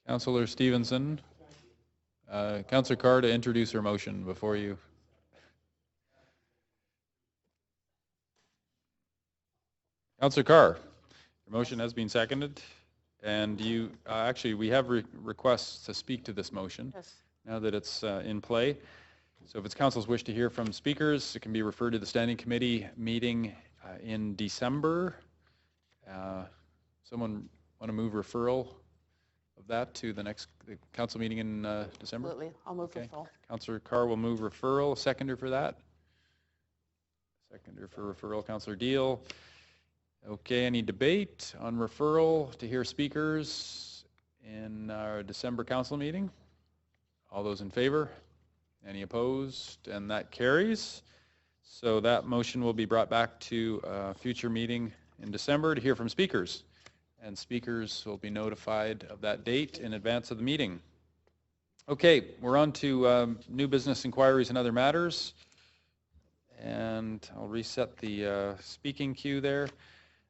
Councillor Stevenson. Councillor Carr to introduce her motion before you. Councillor Carr, your motion has been seconded, and you actually we have requests to speak to this motion. Yes. Now that it's in play. So if it's council's wish to hear from speakers, it can be referred to the standing committee meeting in December. Someone want to move referral of that to the next council meeting in December? Absolutely. I'll move referral. Councillor Carr will move referral. Seconder for that? Seconder for referral, Councillor Deal. Okay, any debate on referral to hear speakers in our December council meeting? All those in favor? Any opposed? And that carries. So that motion will be brought back to a future meeting in December to hear from speakers. And speakers will be notified of that date in advance of the meeting. Okay, we're on to new business inquiries and other matters. And I'll reset the speaking queue there.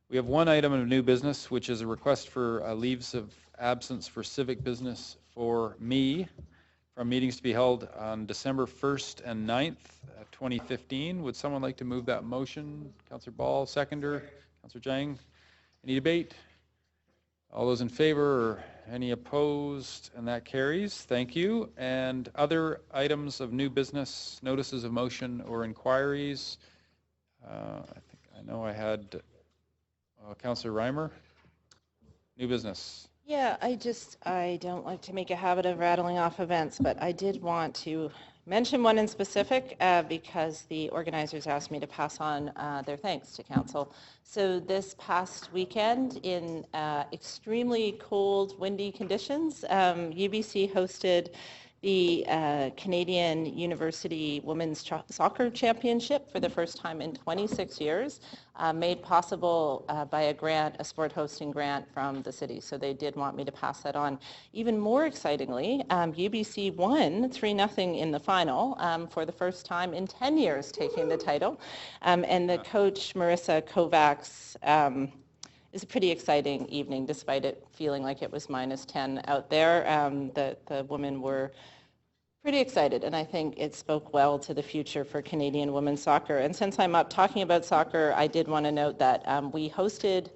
We have one item of new business, which is a request for leaves of absence for civic business for me from meetings to be held on December 1st and 9th, 2015. Would someone like to move that motion? Councillor Ball, seconder. Councillor Jang. Any debate? All those in favor or any opposed? And that carries. Thank you. And other items of new business, notices of motion or inquiries? I know I had Councillor Reimer. New business. Yeah, I don't like to make a habit of rattling off events, but I did want to mention one in specific because the organizers asked me to pass on their thanks to council. So this past weekend, in extremely cold, windy conditions, UBC hosted the Canadian University Women's Soccer Championship for the first time in 26 years, made possible by a sport hosting grant from the city. So they did want me to pass that on. Even more excitingly, UBC won 3-0 in the final for the first time in 10 years taking the title. And the coach, Marissa Kovacs, is a pretty exciting evening, despite it feeling like it was -10 out there. The women were pretty excited, and I think it spoke well to the future for Canadian women's soccer. And since I'm up talking about soccer, I did want to note that we hosted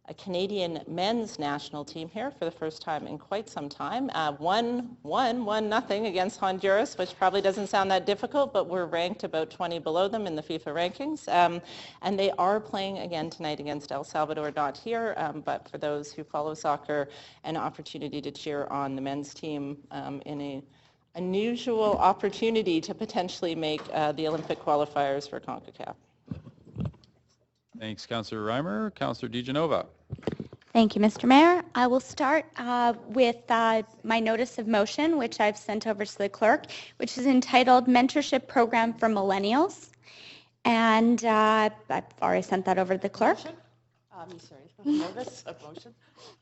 a Canadian men's national team here for the first time in quite some time. Won 1-0 against Honduras, which probably doesn't sound that difficult, but we're ranked about 20 below them in the FIFA rankings. And they are playing again tonight against El Salvador, not here, but for those who follow soccer, an opportunity to cheer on the men's team in a unusual opportunity to potentially make the Olympic qualifiers for CONCACAF. Thanks, Councillor Reimer. Councillor DiGenova. Thank you, Mr. Mayor. I will start with my notice of motion, which I've sent over to the clerk, which is entitled Mentorship Program for Millennials. And I've already sent that over to the clerk. Sorry, notice of motion?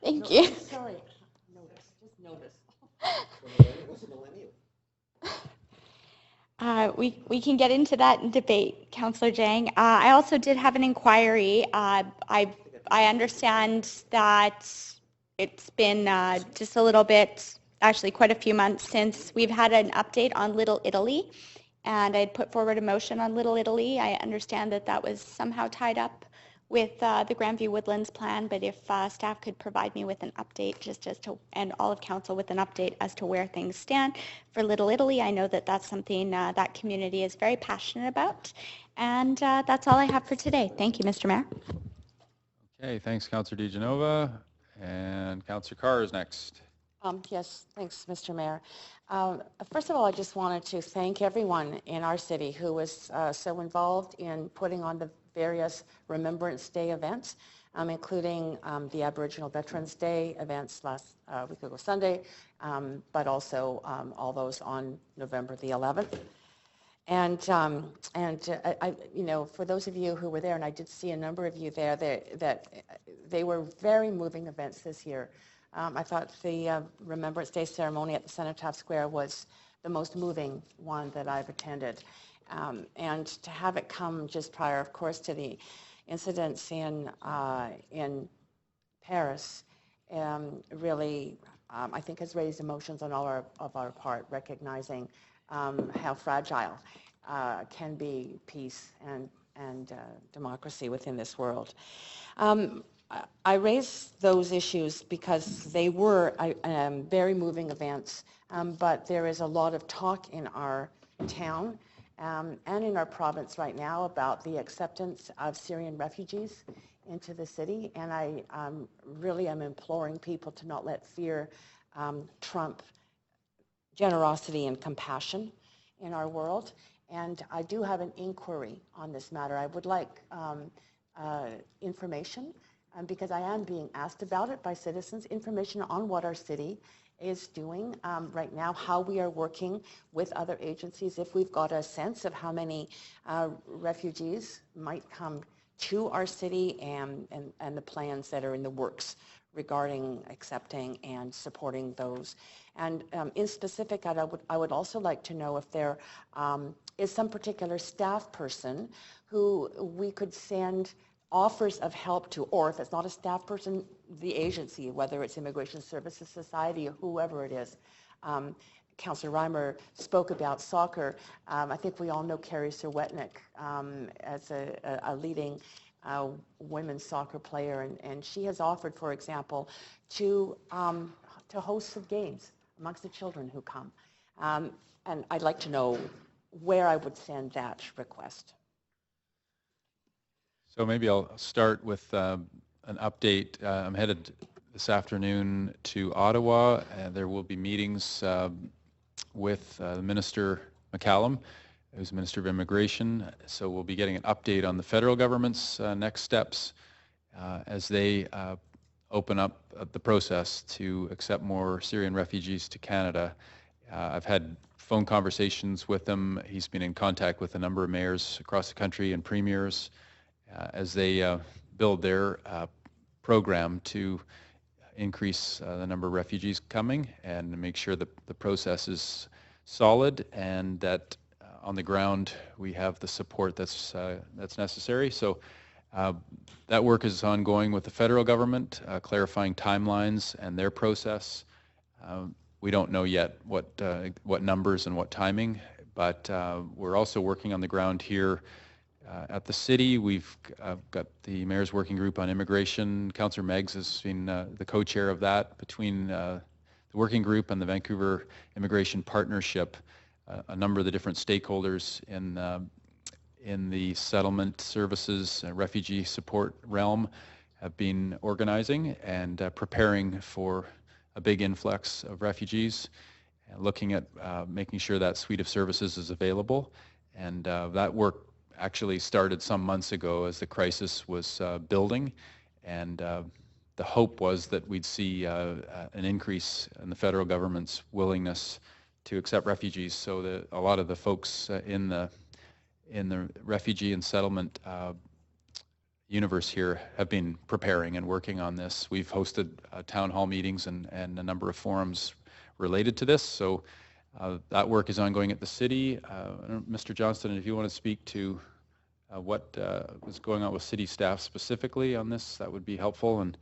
Thank you. Sorry, notice, just notice. We can get into that debate, Councillor Jang. I also did have an inquiry. I understand that it's been just a little bit, actually quite a few months since we've had an update on Little Italy, and I'd put forward a motion on Little Italy. I understand that that was somehow tied up with the Grandview Woodlands plan, but if staff could provide me with an update just as to, and all of council with an update as to where things stand for Little Italy. I know that that's something that community is very passionate about, and that's all I have for today. Thank you, Mr. Mayor. Okay, thanks, Councillor DiGenova. And Councillor Carr is next. Yes, thanks, Mr. Mayor. First of all, I just wanted to thank everyone in our city who was so involved in putting on the various Remembrance Day events, including the Aboriginal Veterans Day events last week ago Sunday, but also all those on November the 11th. And you know, for those of you who were there, and I did see a number of you there, that they were very moving events this year. I thought the Remembrance Day ceremony at the Cenotaph Square was the most moving one that I've attended. And to have it come just prior, of course, to the incidents in Paris, really, I think has raised emotions on all of our part, recognizing how fragile can be peace and democracy within this world. I raise those issues because they were very moving events, but there is a lot of talk in our town and in our province right now about the acceptance of Syrian refugees into the city, and I really am imploring people to not let fear trump generosity and compassion in our world. And I do have an inquiry on this matter. I would like information, because I am being asked about it by citizens, information on what our city is doing right now, how we are working with other agencies, if we've got a sense of how many refugees might come to our city, and the plans that are in the works regarding accepting and supporting those. And in specific, I would also like to know if there is some particular staff person who we could send offers of help to, or if it's not a staff person, the agency, whether it's Immigration Services Society or whoever it is. Councillor Reimer spoke about soccer. I think we all know Carrie Serwetnik as a leading women's soccer player, and she has offered, for example, to host some games amongst the children who come. And I'd like to know where I would send that request. So maybe I'll start with an update. I'm headed this afternoon to Ottawa. There will be meetings with Minister McCallum, who's Minister of Immigration. So we'll be getting an update on the federal government's next steps as they open up the process to accept more Syrian refugees to Canada. I've had phone conversations with him. He's been in contact with a number of mayors across the country and premiers as they build their program to increase the number of refugees coming and make sure that the process is solid and that on the ground we have the support that's necessary. So that work is ongoing with the federal government, clarifying timelines and their process. We don't know yet what numbers and what timing, but we're also working on the ground here at the city. We've got the Mayor's Working Group on Immigration. Councillor Meggs has been the co-chair of that between the working group and the Vancouver Immigration Partnership. A number of the different stakeholders in the settlement services and refugee support realm have been organizing and preparing for a big influx of refugees, and looking at making sure that suite of services is available. And that work actually started some months ago as the crisis was building, and the hope was that we'd see an increase in the federal government's willingness to accept refugees. So a lot of the folks in the refugee and settlement universe here have been preparing and working on this. We've hosted town hall meetings and a number of forums related to this. So that work is ongoing at the city. Mr. Johnston, if you want to speak to what was going on with city staff specifically on this, that would be helpful. And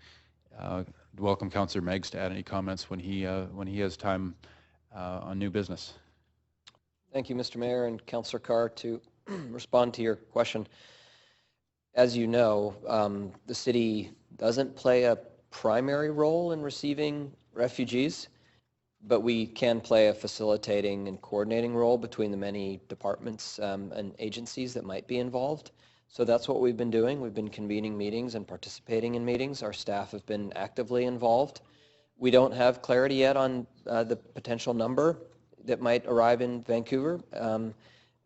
welcome Councillor Meggs to add any comments when he has time on new business. Thank you, Mr. Mayor and Councillor Carr. To respond to your question, as you know, the city doesn't play a primary role in receiving refugees, but we can play a facilitating and coordinating role between the many departments and agencies that might be involved. So that's what we've been doing. We've been convening meetings and participating in meetings. Our staff have been actively involved. We don't have clarity yet on the potential number that might arrive in Vancouver,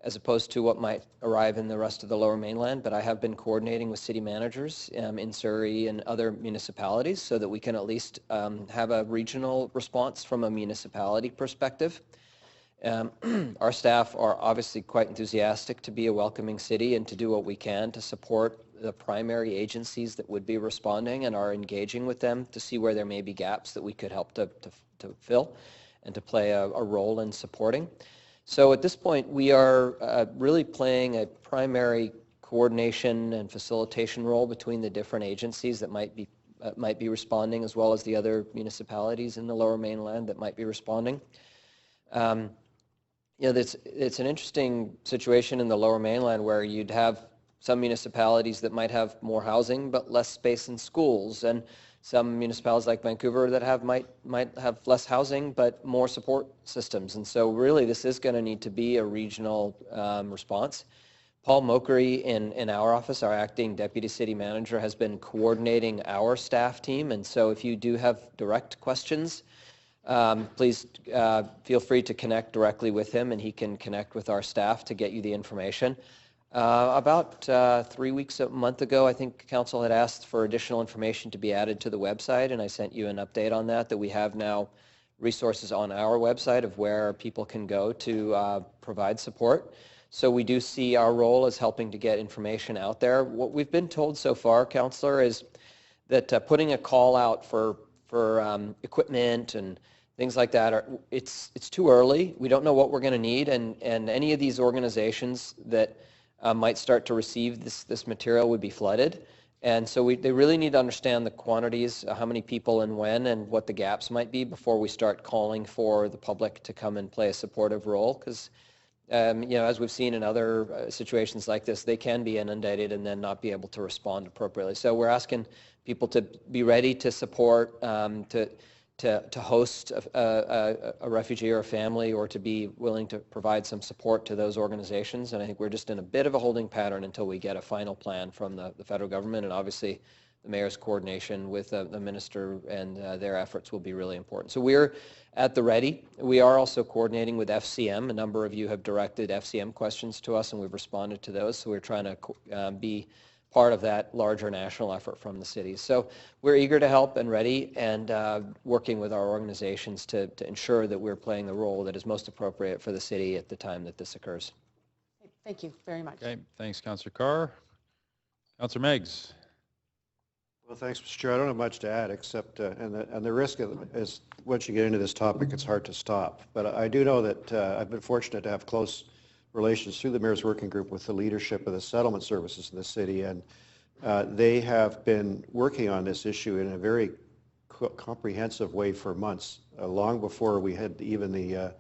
as opposed to what might arrive in the rest of the Lower Mainland, but I have been coordinating with city managers in Surrey and other municipalities so that we can at least have a regional response from a municipality perspective. Our staff are obviously quite enthusiastic to be a welcoming city and to do what we can to support the primary agencies that would be responding, and are engaging with them to see where there may be gaps that we could help to fill and to play a role in supporting. So at this point, we are really playing a primary coordination and facilitation role between the different agencies that might be responding, as well as the other municipalities in the Lower Mainland that might be responding. You know, it's an interesting situation in the Lower Mainland where you'd have some municipalities that might have more housing but less space in schools, and some municipalities like Vancouver that might have less housing but more support systems. And so really this is going to need to be a regional response. Paul Mokery in our office, our acting deputy city manager, has been coordinating our staff team, and so if you do have direct questions, please feel free to connect directly with him, and he can connect with our staff to get you the information. About 3 weeks, a month ago, I think Council had asked for additional information to be added to the website, and I sent you an update on that we have now resources on our website of where people can go to provide support. So we do see our role as helping to get information out there. What we've been told so far, Councillor, is that putting a call out for equipment and things like that, it's too early. We don't know what we're going to need, and any of these organizations that might start to receive this material would be flooded. And so they really need to understand the quantities, how many people and when, and what the gaps might be before we start calling for the public to come and play a supportive role. Because, as we've seen in other situations like this, they can be inundated and then not be able to respond appropriately. So we're asking people to be ready to support, to host a refugee or a family, or to be willing to provide some support to those organizations. And I think we're just in a bit of a holding pattern until we get a final plan from the federal government, and obviously the mayor's coordination with the minister and their efforts will be really important. So we're at the ready. We are also coordinating with FCM. A number of you have directed FCM questions to us, and we've responded to those. So we're trying to be part of that larger national effort from the cities. So we're eager to help and ready, and working with our organizations to ensure that we're playing the role that is most appropriate for the city at the time that this occurs. Thank you very much. Okay, thanks, Councillor Carr. Councillor Meggs. Well, thanks, Mr. Chair. I don't have much to add, except, and the risk is once you get into this topic, it's hard to stop. But I do know that I've been fortunate to have close relations through the Mayor's Working Group with the leadership of the settlement services in the city, and they have been working on this issue in a very comprehensive way for months, long before we had even the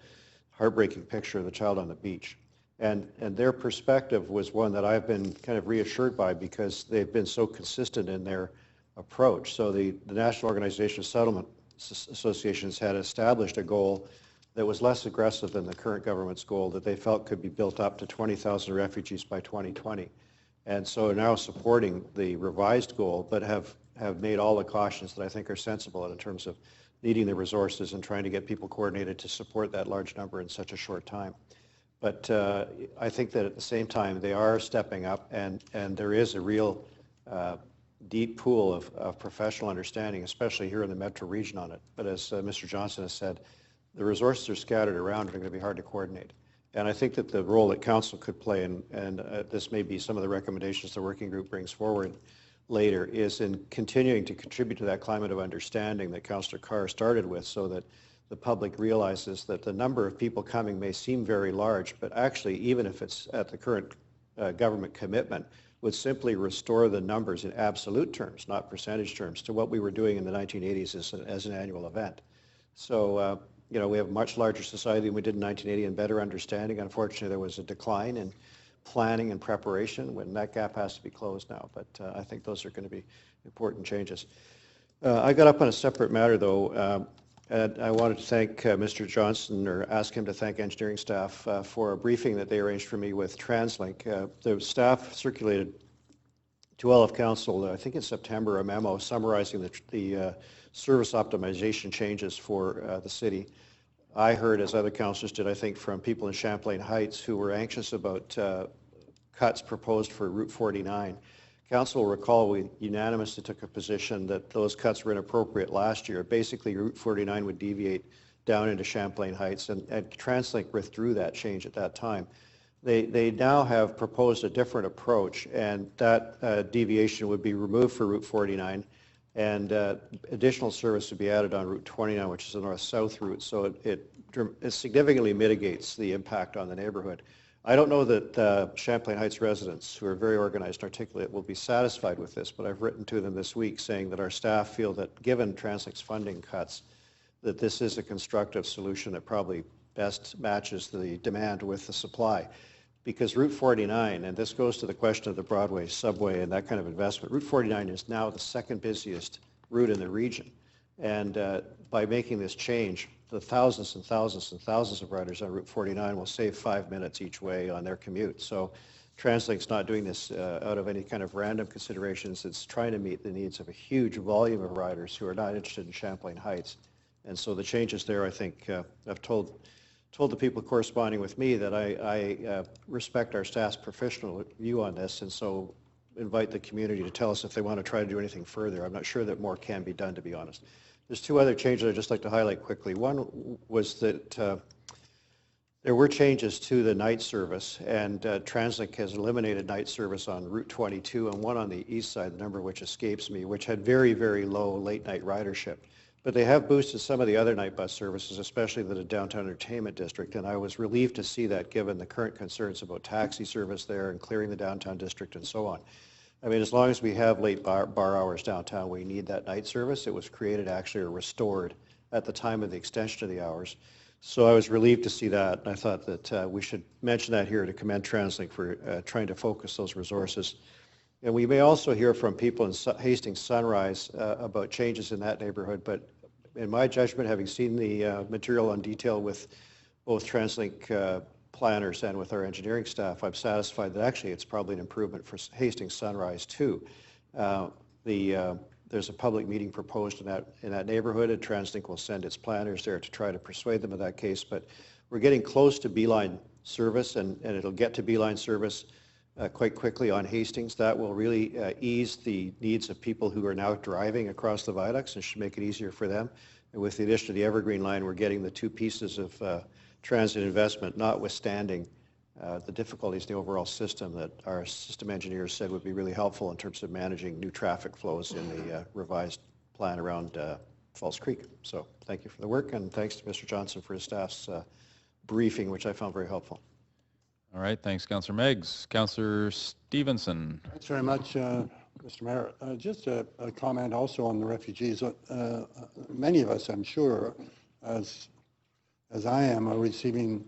heartbreaking picture of the child on the beach. And their perspective was one that I've been kind of reassured by, because they've been so consistent in their approach. So the National Organization of Settlement Associations had established a goal that was less aggressive than the current government's goal, that they felt could be built up to 20,000 refugees by 2020. And so now supporting the revised goal, but have made all the cautions that I think are sensible in terms of needing the resources and trying to get people coordinated to support that large number in such a short time. But I think that at the same time, they are stepping up, and there is a real deep pool of professional understanding, especially here in the metro region on it. But as Mr. Johnson has said, the resources are scattered around and are going to be hard to coordinate. And I think that the role that council could play, and this may be some of the recommendations the working group brings forward later, is in continuing to contribute to that climate of understanding that Councillor Carr started with, so that the public realizes that the number of people coming may seem very large, but actually, even if it's at the current government commitment, would simply restore the numbers in absolute terms, not percentage terms, to what we were doing in the 1980s as an annual event. So, we have a much larger society than we did in 1980 and better understanding. Unfortunately, there was a decline in planning and preparation when that gap has to be closed now. But I think those are going to be important changes. I got up on a separate matter, though, and I wanted to thank Mr. Johnson, or ask him to thank engineering staff for a briefing that they arranged for me with TransLink. The staff circulated to all of council, I think in September, a memo summarizing the service optimization changes for the city. I heard, as other councillors did, I think, from people in Champlain Heights who were anxious about cuts proposed for Route 49. Council will recall we unanimously took a position that those cuts were inappropriate last year. Basically, Route 49 would deviate down into Champlain Heights, and TransLink withdrew that change at that time. They now have proposed a different approach, and that deviation would be removed for Route 49, and additional service would be added on Route 29, which is the north-south route, so it significantly mitigates the impact on the neighborhood. I don't know that Champlain Heights residents, who are very organized and articulate, will be satisfied with this, but I've written to them this week saying that our staff feel that, given TransLink's funding cuts, that this is a constructive solution that probably best matches the demand with the supply. Because Route 49, and this goes to the question of the Broadway subway and that kind of investment, Route 49 is now the second busiest route in the region. And by making this change, the thousands and thousands and thousands of riders on Route 49 will save 5 minutes each way on their commute. So TransLink's not doing this out of any kind of random considerations. It's trying to meet the needs of a huge volume of riders who are not interested in Champlain Heights. And so the changes there, I think, I've told the people corresponding with me that I respect our staff's professional view on this, and so invite the community to tell us if they want to try to do anything further. I'm not sure that more can be done, to be honest. There's two other changes I'd just like to highlight quickly. One was that There were changes to the night service, and TransLink has eliminated night service on Route 22 and one on the east side, the number which escapes me, which had very, very low late-night ridership. But they have boosted some of the other night bus services, especially the downtown entertainment district, and I was relieved to see that given the current concerns about taxi service there and clearing the downtown district and so on. I mean, as long as we have late bar hours downtown, we need that night service. It was created actually or restored at the time of the extension of the hours. So I was relieved to see that, and I thought that we should mention that here to commend TransLink for trying to focus those resources. And we may also hear from people in Hastings Sunrise about changes in that neighborhood, but in my judgment, having seen the material on detail with both TransLink planners and with our engineering staff, I'm satisfied that actually it's probably an improvement for Hastings Sunrise too. There's a public meeting proposed in that neighborhood, and TransLink will send its planners there to try to persuade them of that case. But we're getting close to Beeline service, and it'll get to Beeline service quite quickly on Hastings. That will really ease the needs of people who are now driving across the viaducts and should make it easier for them. And with the addition of the Evergreen line, we're getting the two pieces of transit investment, notwithstanding the difficulties in the overall system that our system engineers said would be really helpful in terms of managing new traffic flows in the revised plan around Falls Creek. So thank you for the work, and thanks to Mr. Johnson for his staff's briefing, which I found very helpful. All right, thanks, Councillor Meggs. Councillor Stevenson. Thanks very much, Mr. Mayor. Just a comment also on the refugees. Many of us, I'm sure, as I am, are receiving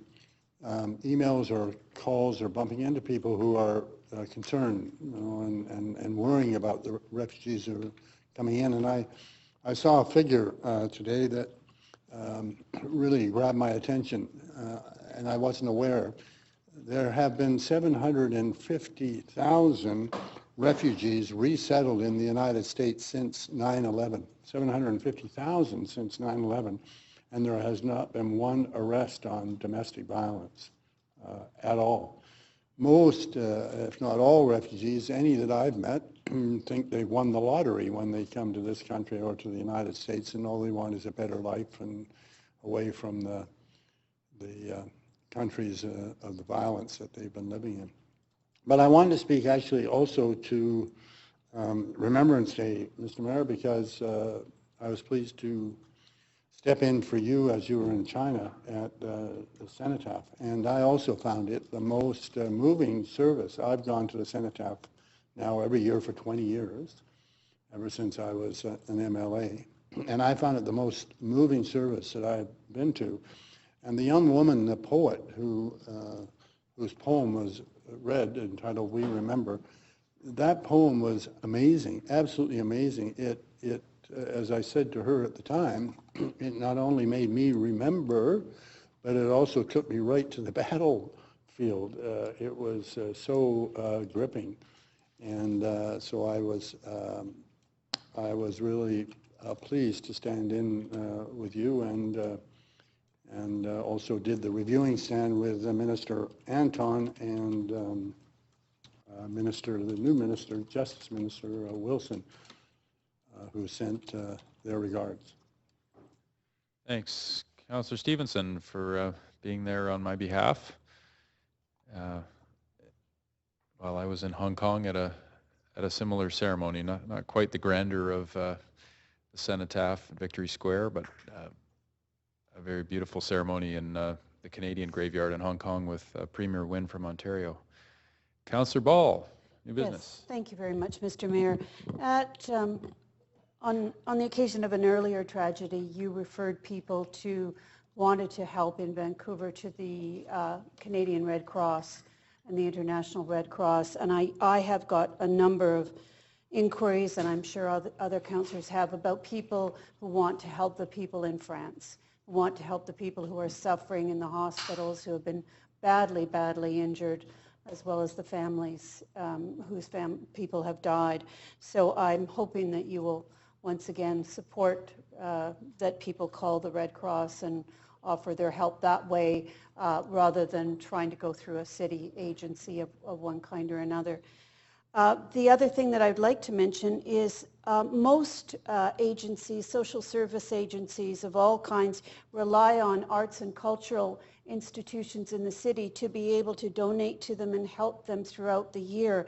emails or calls or bumping into people who are concerned, and worrying about the refugees who are coming in. And I saw a figure today that really grabbed my attention, and I wasn't aware. There have been 750,000 refugees resettled in the United States since 9/11. 750,000 since 9/11. And there has not been one arrest on domestic violence at all. Most, if not all refugees, any that I've met, think they've won the lottery when they come to this country or to the United States, and all they want is a better life and away from the countries of the violence that they've been living in. But I wanted to speak actually also to Remembrance Day, Mr. Mayor, because I was pleased to step in for you as you were in China at the cenotaph. And I also found it the most moving service. I've gone to the cenotaph now every year for 20 years, ever since I was an MLA. And I found it the most moving service that I've been to. And the young woman, the poet, whose poem was read, entitled We Remember, that poem was amazing, absolutely amazing. It as I said to her at the time, it not only made me remember, but it also took me right to the battlefield. It was so gripping, and so I was really pleased to stand in with you, and also did the reviewing stand with Minister Anton and the new minister, Justice Minister Wilson, who sent their regards. Thanks, Councillor Stevenson, for being there on my behalf. While I was in Hong Kong at a similar ceremony, not quite the grandeur of the cenotaph at Victory Square, but a very beautiful ceremony in the Canadian graveyard in Hong Kong with Premier Wynne from Ontario. Councillor Ball, new business. Yes, thank you very much, Mr. Mayor. On the occasion of an earlier tragedy, you referred people who wanted to help in Vancouver to the Canadian Red Cross and the International Red Cross. And I have got a number of inquiries, and I'm sure other councillors have, about people who want to help the people in France, who want to help the people who are suffering in the hospitals, who have been badly, badly injured, as well as the families whose people have died. So I'm hoping that you will once again support that people call the Red Cross and offer their help that way, rather than trying to go through a city agency of one kind or another. The other thing that I'd like to mention is most agencies, social service agencies of all kinds, rely on arts and cultural institutions in the city to be able to donate to them and help them throughout the year.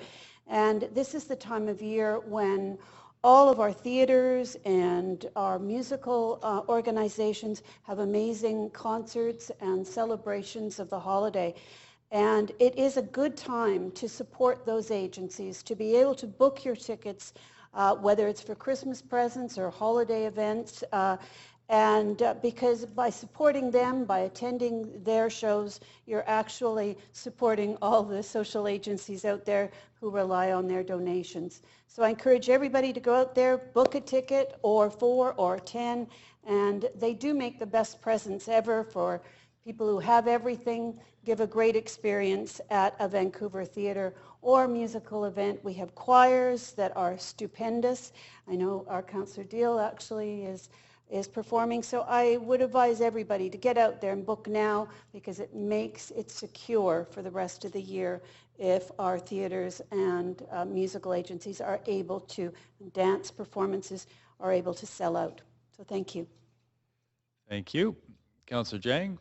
And this is the time of year when all of our theaters and our musical organizations have amazing concerts and celebrations of the holiday. And it is a good time to support those agencies, to be able to book your tickets, whether it's for Christmas presents or holiday events. Because by supporting them, by attending their shows, you're actually supporting all the social agencies out there who rely on their donations. So I encourage everybody to go out there, book a ticket, or 4 or 10, and they do make the best presents ever for people who have everything. Give a great experience at a Vancouver theater or musical event. We have choirs that are stupendous. I know our Councillor Deal actually is performing, so I would advise everybody to get out there and book now, because it makes it secure for the rest of the year if our theaters and musical agencies are able to, dance performances are able to sell out. So thank you. Thank you. Councillor Jang.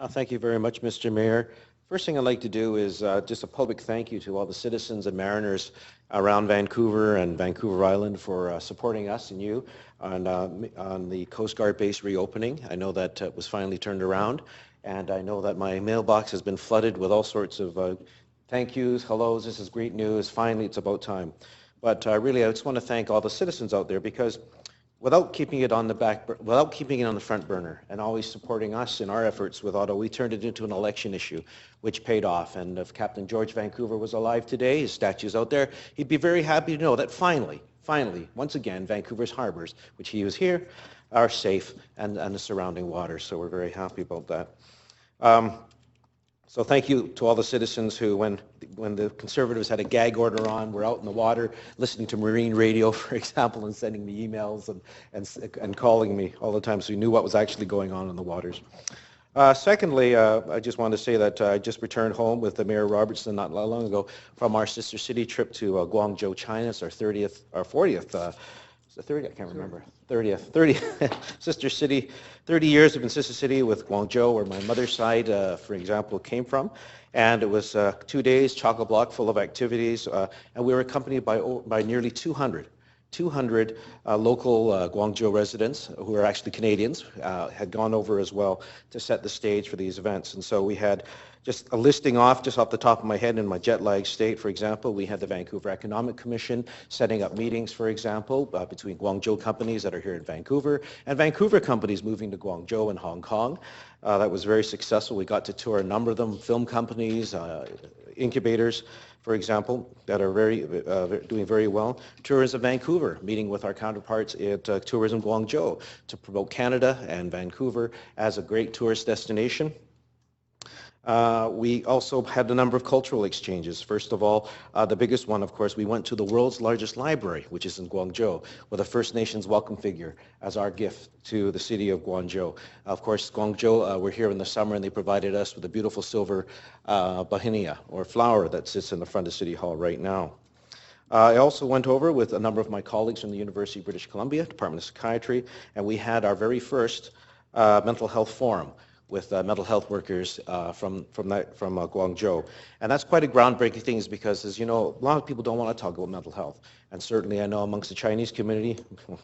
Thank you very much, Mr. Mayor. First thing I'd like to do is just a public thank you to all the citizens and mariners around Vancouver and Vancouver Island for supporting us and you on the Coast Guard base reopening. I know that was finally turned around, and I know that my mailbox has been flooded with all sorts of thank yous, hellos, this is great news, finally it's about time. But really I just want to thank all the citizens out there, because without keeping it on the front burner and always supporting us in our efforts with Ottawa, we turned it into an election issue, which paid off. And if Captain George Vancouver was alive today, his statue's out there, he'd be very happy to know that finally, once again, Vancouver's harbors, which he was here, are safe, and the surrounding waters. So we're very happy about that. So thank you to all the citizens who, when the Conservatives had a gag order on, were out in the water listening to marine radio, for example, and sending me emails and calling me all the time, so we knew what was actually going on in the waters. Secondly, I just want to say that I just returned home with Mayor Robertson not long ago from our sister city trip to Guangzhou, China. It's our 40th. Is it 30? I can't remember. 30th. Sister city. 30 years of sister city with Guangzhou, where my mother's side, for example, came from. And it was 2 days, chock-a-block, full of activities. And we were accompanied by nearly 200 local Guangzhou residents, who are actually Canadians, had gone over as well to set the stage for these events. And so we had just a listing off, just off the top of my head in my jet-lagged state, for example, we had the Vancouver Economic Commission setting up meetings, for example, between Guangzhou companies that are here in Vancouver and Vancouver companies moving to Guangzhou and Hong Kong. That was very successful. We got to tour a number of them, film companies, incubators, for example, that are doing very well. Tourism Vancouver, meeting with our counterparts at Tourism Guangzhou to promote Canada and Vancouver as a great tourist destination. We also had a number of cultural exchanges. First of all, the biggest one, of course, we went to the world's largest library, which is in Guangzhou, with a First Nations welcome figure as our gift to the city of Guangzhou. Of course, Guangzhou, we're here in the summer, and they provided us with a beautiful silver bauhinia, or flower, that sits in the front of City Hall right now. I also went over with a number of my colleagues from the University of British Columbia, Department of Psychiatry, and we had our very first mental health forum with mental health workers from Guangzhou. And that's quite a groundbreaking thing, because, as you know, a lot of people don't want to talk about mental health. And certainly I know amongst the Chinese community,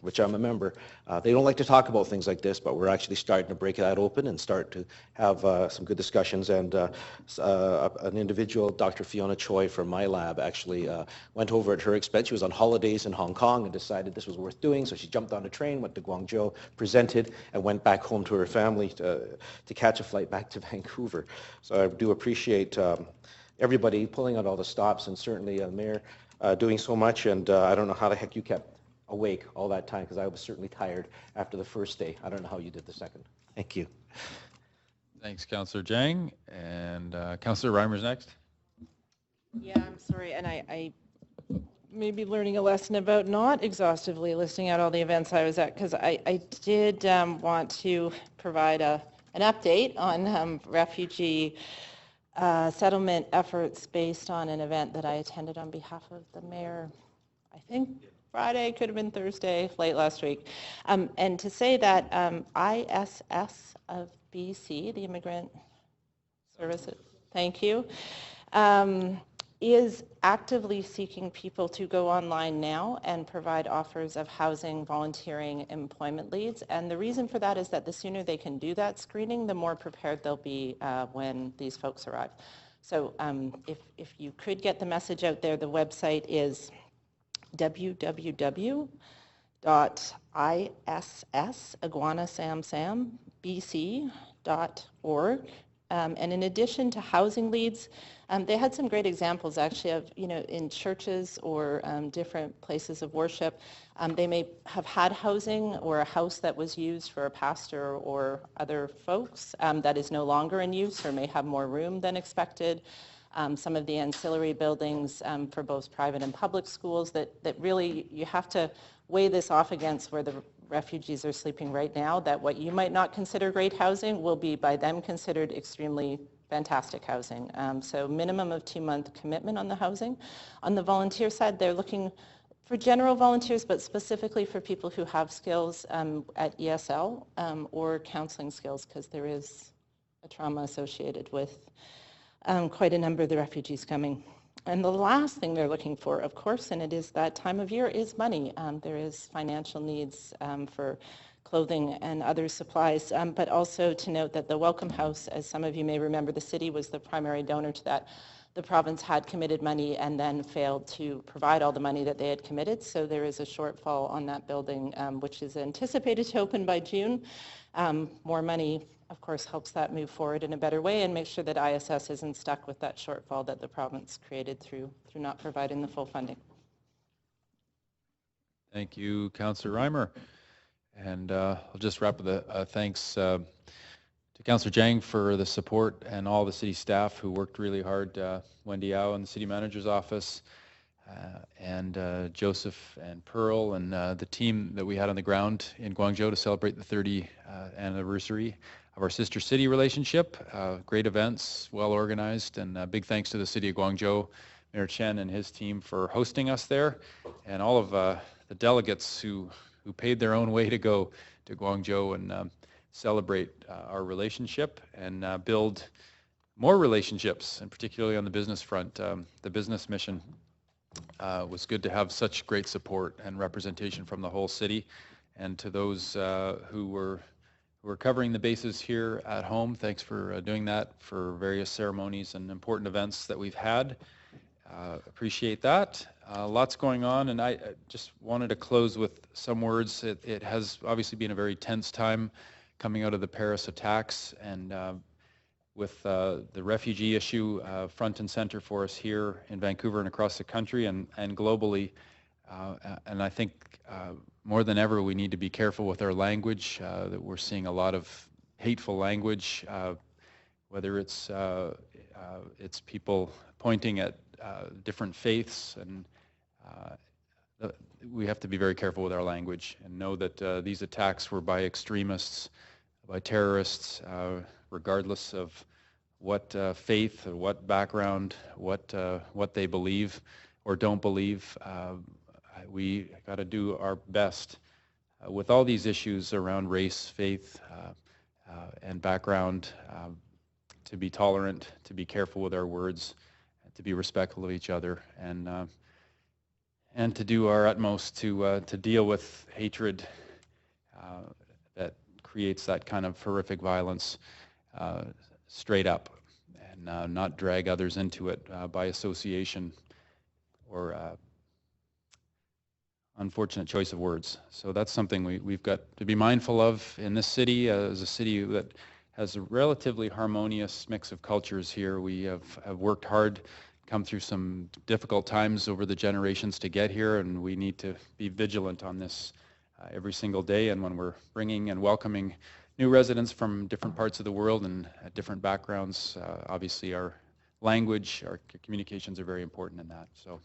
which I'm a member, they don't like to talk about things like this, but we're actually starting to break that open and start to have some good discussions. And an individual, Dr. Fiona Choi from my lab, actually went over at her expense. She was on holidays in Hong Kong and decided this was worth doing, so she jumped on a train, went to Guangzhou, presented, and went back home to her family to catch a flight back to Vancouver. So I do appreciate everybody pulling out all the stops, and certainly Mayor doing so much. And I don't know how the heck you kept awake all that time, because I was certainly tired after the first day. I don't know how you did the second. Thank you. Thanks, Councillor Jang. And Councillor Reimer's next. Yeah, I'm sorry, and I may be learning a lesson about not exhaustively listing out all the events I was at, because I did want to provide an update on refugee settlement efforts based on an event that I attended on behalf of the mayor, I think Friday, could have been Thursday, late last week. And to say that ISS of BC, the Immigrant Services, thank you, is actively seeking people to go online now and provide offers of housing, volunteering, employment leads. And the reason for that is that the sooner they can do that screening, the more prepared they'll be when these folks arrive. So if you could get the message out there, the website is www.issiguanasamsambc.org. And in addition to housing leads, they had some great examples actually of, in churches or different places of worship, they may have had housing or a house that was used for a pastor or other folks that is no longer in use or may have more room than expected. Some of the ancillary buildings for both private and public schools that really you have to weigh this off against where the refugees are sleeping right now, that what you might not consider great housing will be by them considered extremely fantastic housing. So minimum of 2-month commitment on the housing. On the volunteer side, they're looking for general volunteers, but specifically for people who have skills at ESL or counseling skills, because there is a trauma associated with quite a number of the refugees coming. And the last thing they're looking for, of course, and it is that time of year, is money. There is financial needs for clothing and other supplies, but also to note that the Welcome House, as some of you may remember, the city was the primary donor to that. The province had committed money and then failed to provide all the money that they had committed, so there is a shortfall on that building, which is anticipated to open by June. More money, of course, helps that move forward in a better way and make sure that ISS isn't stuck with that shortfall that the province created through not providing the full funding. Thank you, Councillor Reimer. And I'll just wrap with a thanks to Councillor Jang for the support and all the city staff who worked really hard, Wendy Au in the city manager's office, and Joseph and Pearl and the team that we had on the ground in Guangzhou to celebrate the 30th anniversary of our sister city relationship. Great events, well organized, and big thanks to the city of Guangzhou, Mayor Chen and his team for hosting us there, and all of the delegates who paid their own way to go to Guangzhou and celebrate our relationship and build more relationships, and particularly on the business front. The business mission was good to have such great support and representation from the whole city. And to those who were covering the bases here at home, thanks for doing that for various ceremonies and important events that we've had. Appreciate that. Lots going on, and I just wanted to close with some words. It has obviously been a very tense time coming out of the Paris attacks, and with the refugee issue front and center for us here in Vancouver and across the country and globally. And I think more than ever we need to be careful with our language, that we're seeing a lot of hateful language, whether it's people pointing at different faiths, and we have to be very careful with our language and know that these attacks were by extremists, by terrorists, regardless of what faith or what background, what they believe or don't believe. We got to do our best with all these issues around race, faith, and background, to be tolerant, to be careful with our words, to be respectful of each other, and to do our utmost to deal with hatred that creates that kind of horrific violence straight up, and not drag others into it by association or unfortunate choice of words. So that's something we've got to be mindful of in this city, as a city that has a relatively harmonious mix of cultures here. We have worked hard, come through some difficult times over the generations to get here, and we need to be vigilant on this every single day. And when we're bringing and welcoming new residents from different parts of the world and different backgrounds, obviously our language, our communications are very important in that. So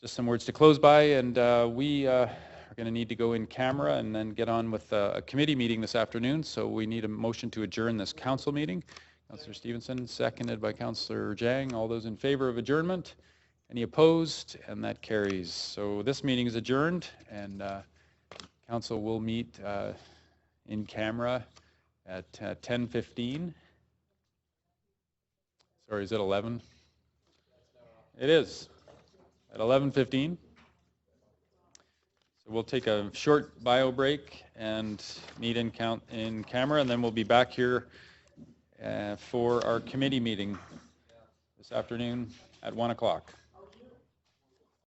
just some words to close by, and we are going to need to go in camera and then get on with a committee meeting this afternoon. So we need a motion to adjourn this council meeting. Councillor Stevenson, seconded by Councillor Jang. All those in favor of adjournment? Any opposed? And that carries. So this meeting is adjourned, and council will meet in camera at 10:15. Sorry, is it 11? It is at 11:15. So we'll take a short bio break and meet in camera, and then we'll be back here for our committee meeting this afternoon at 1 o'clock.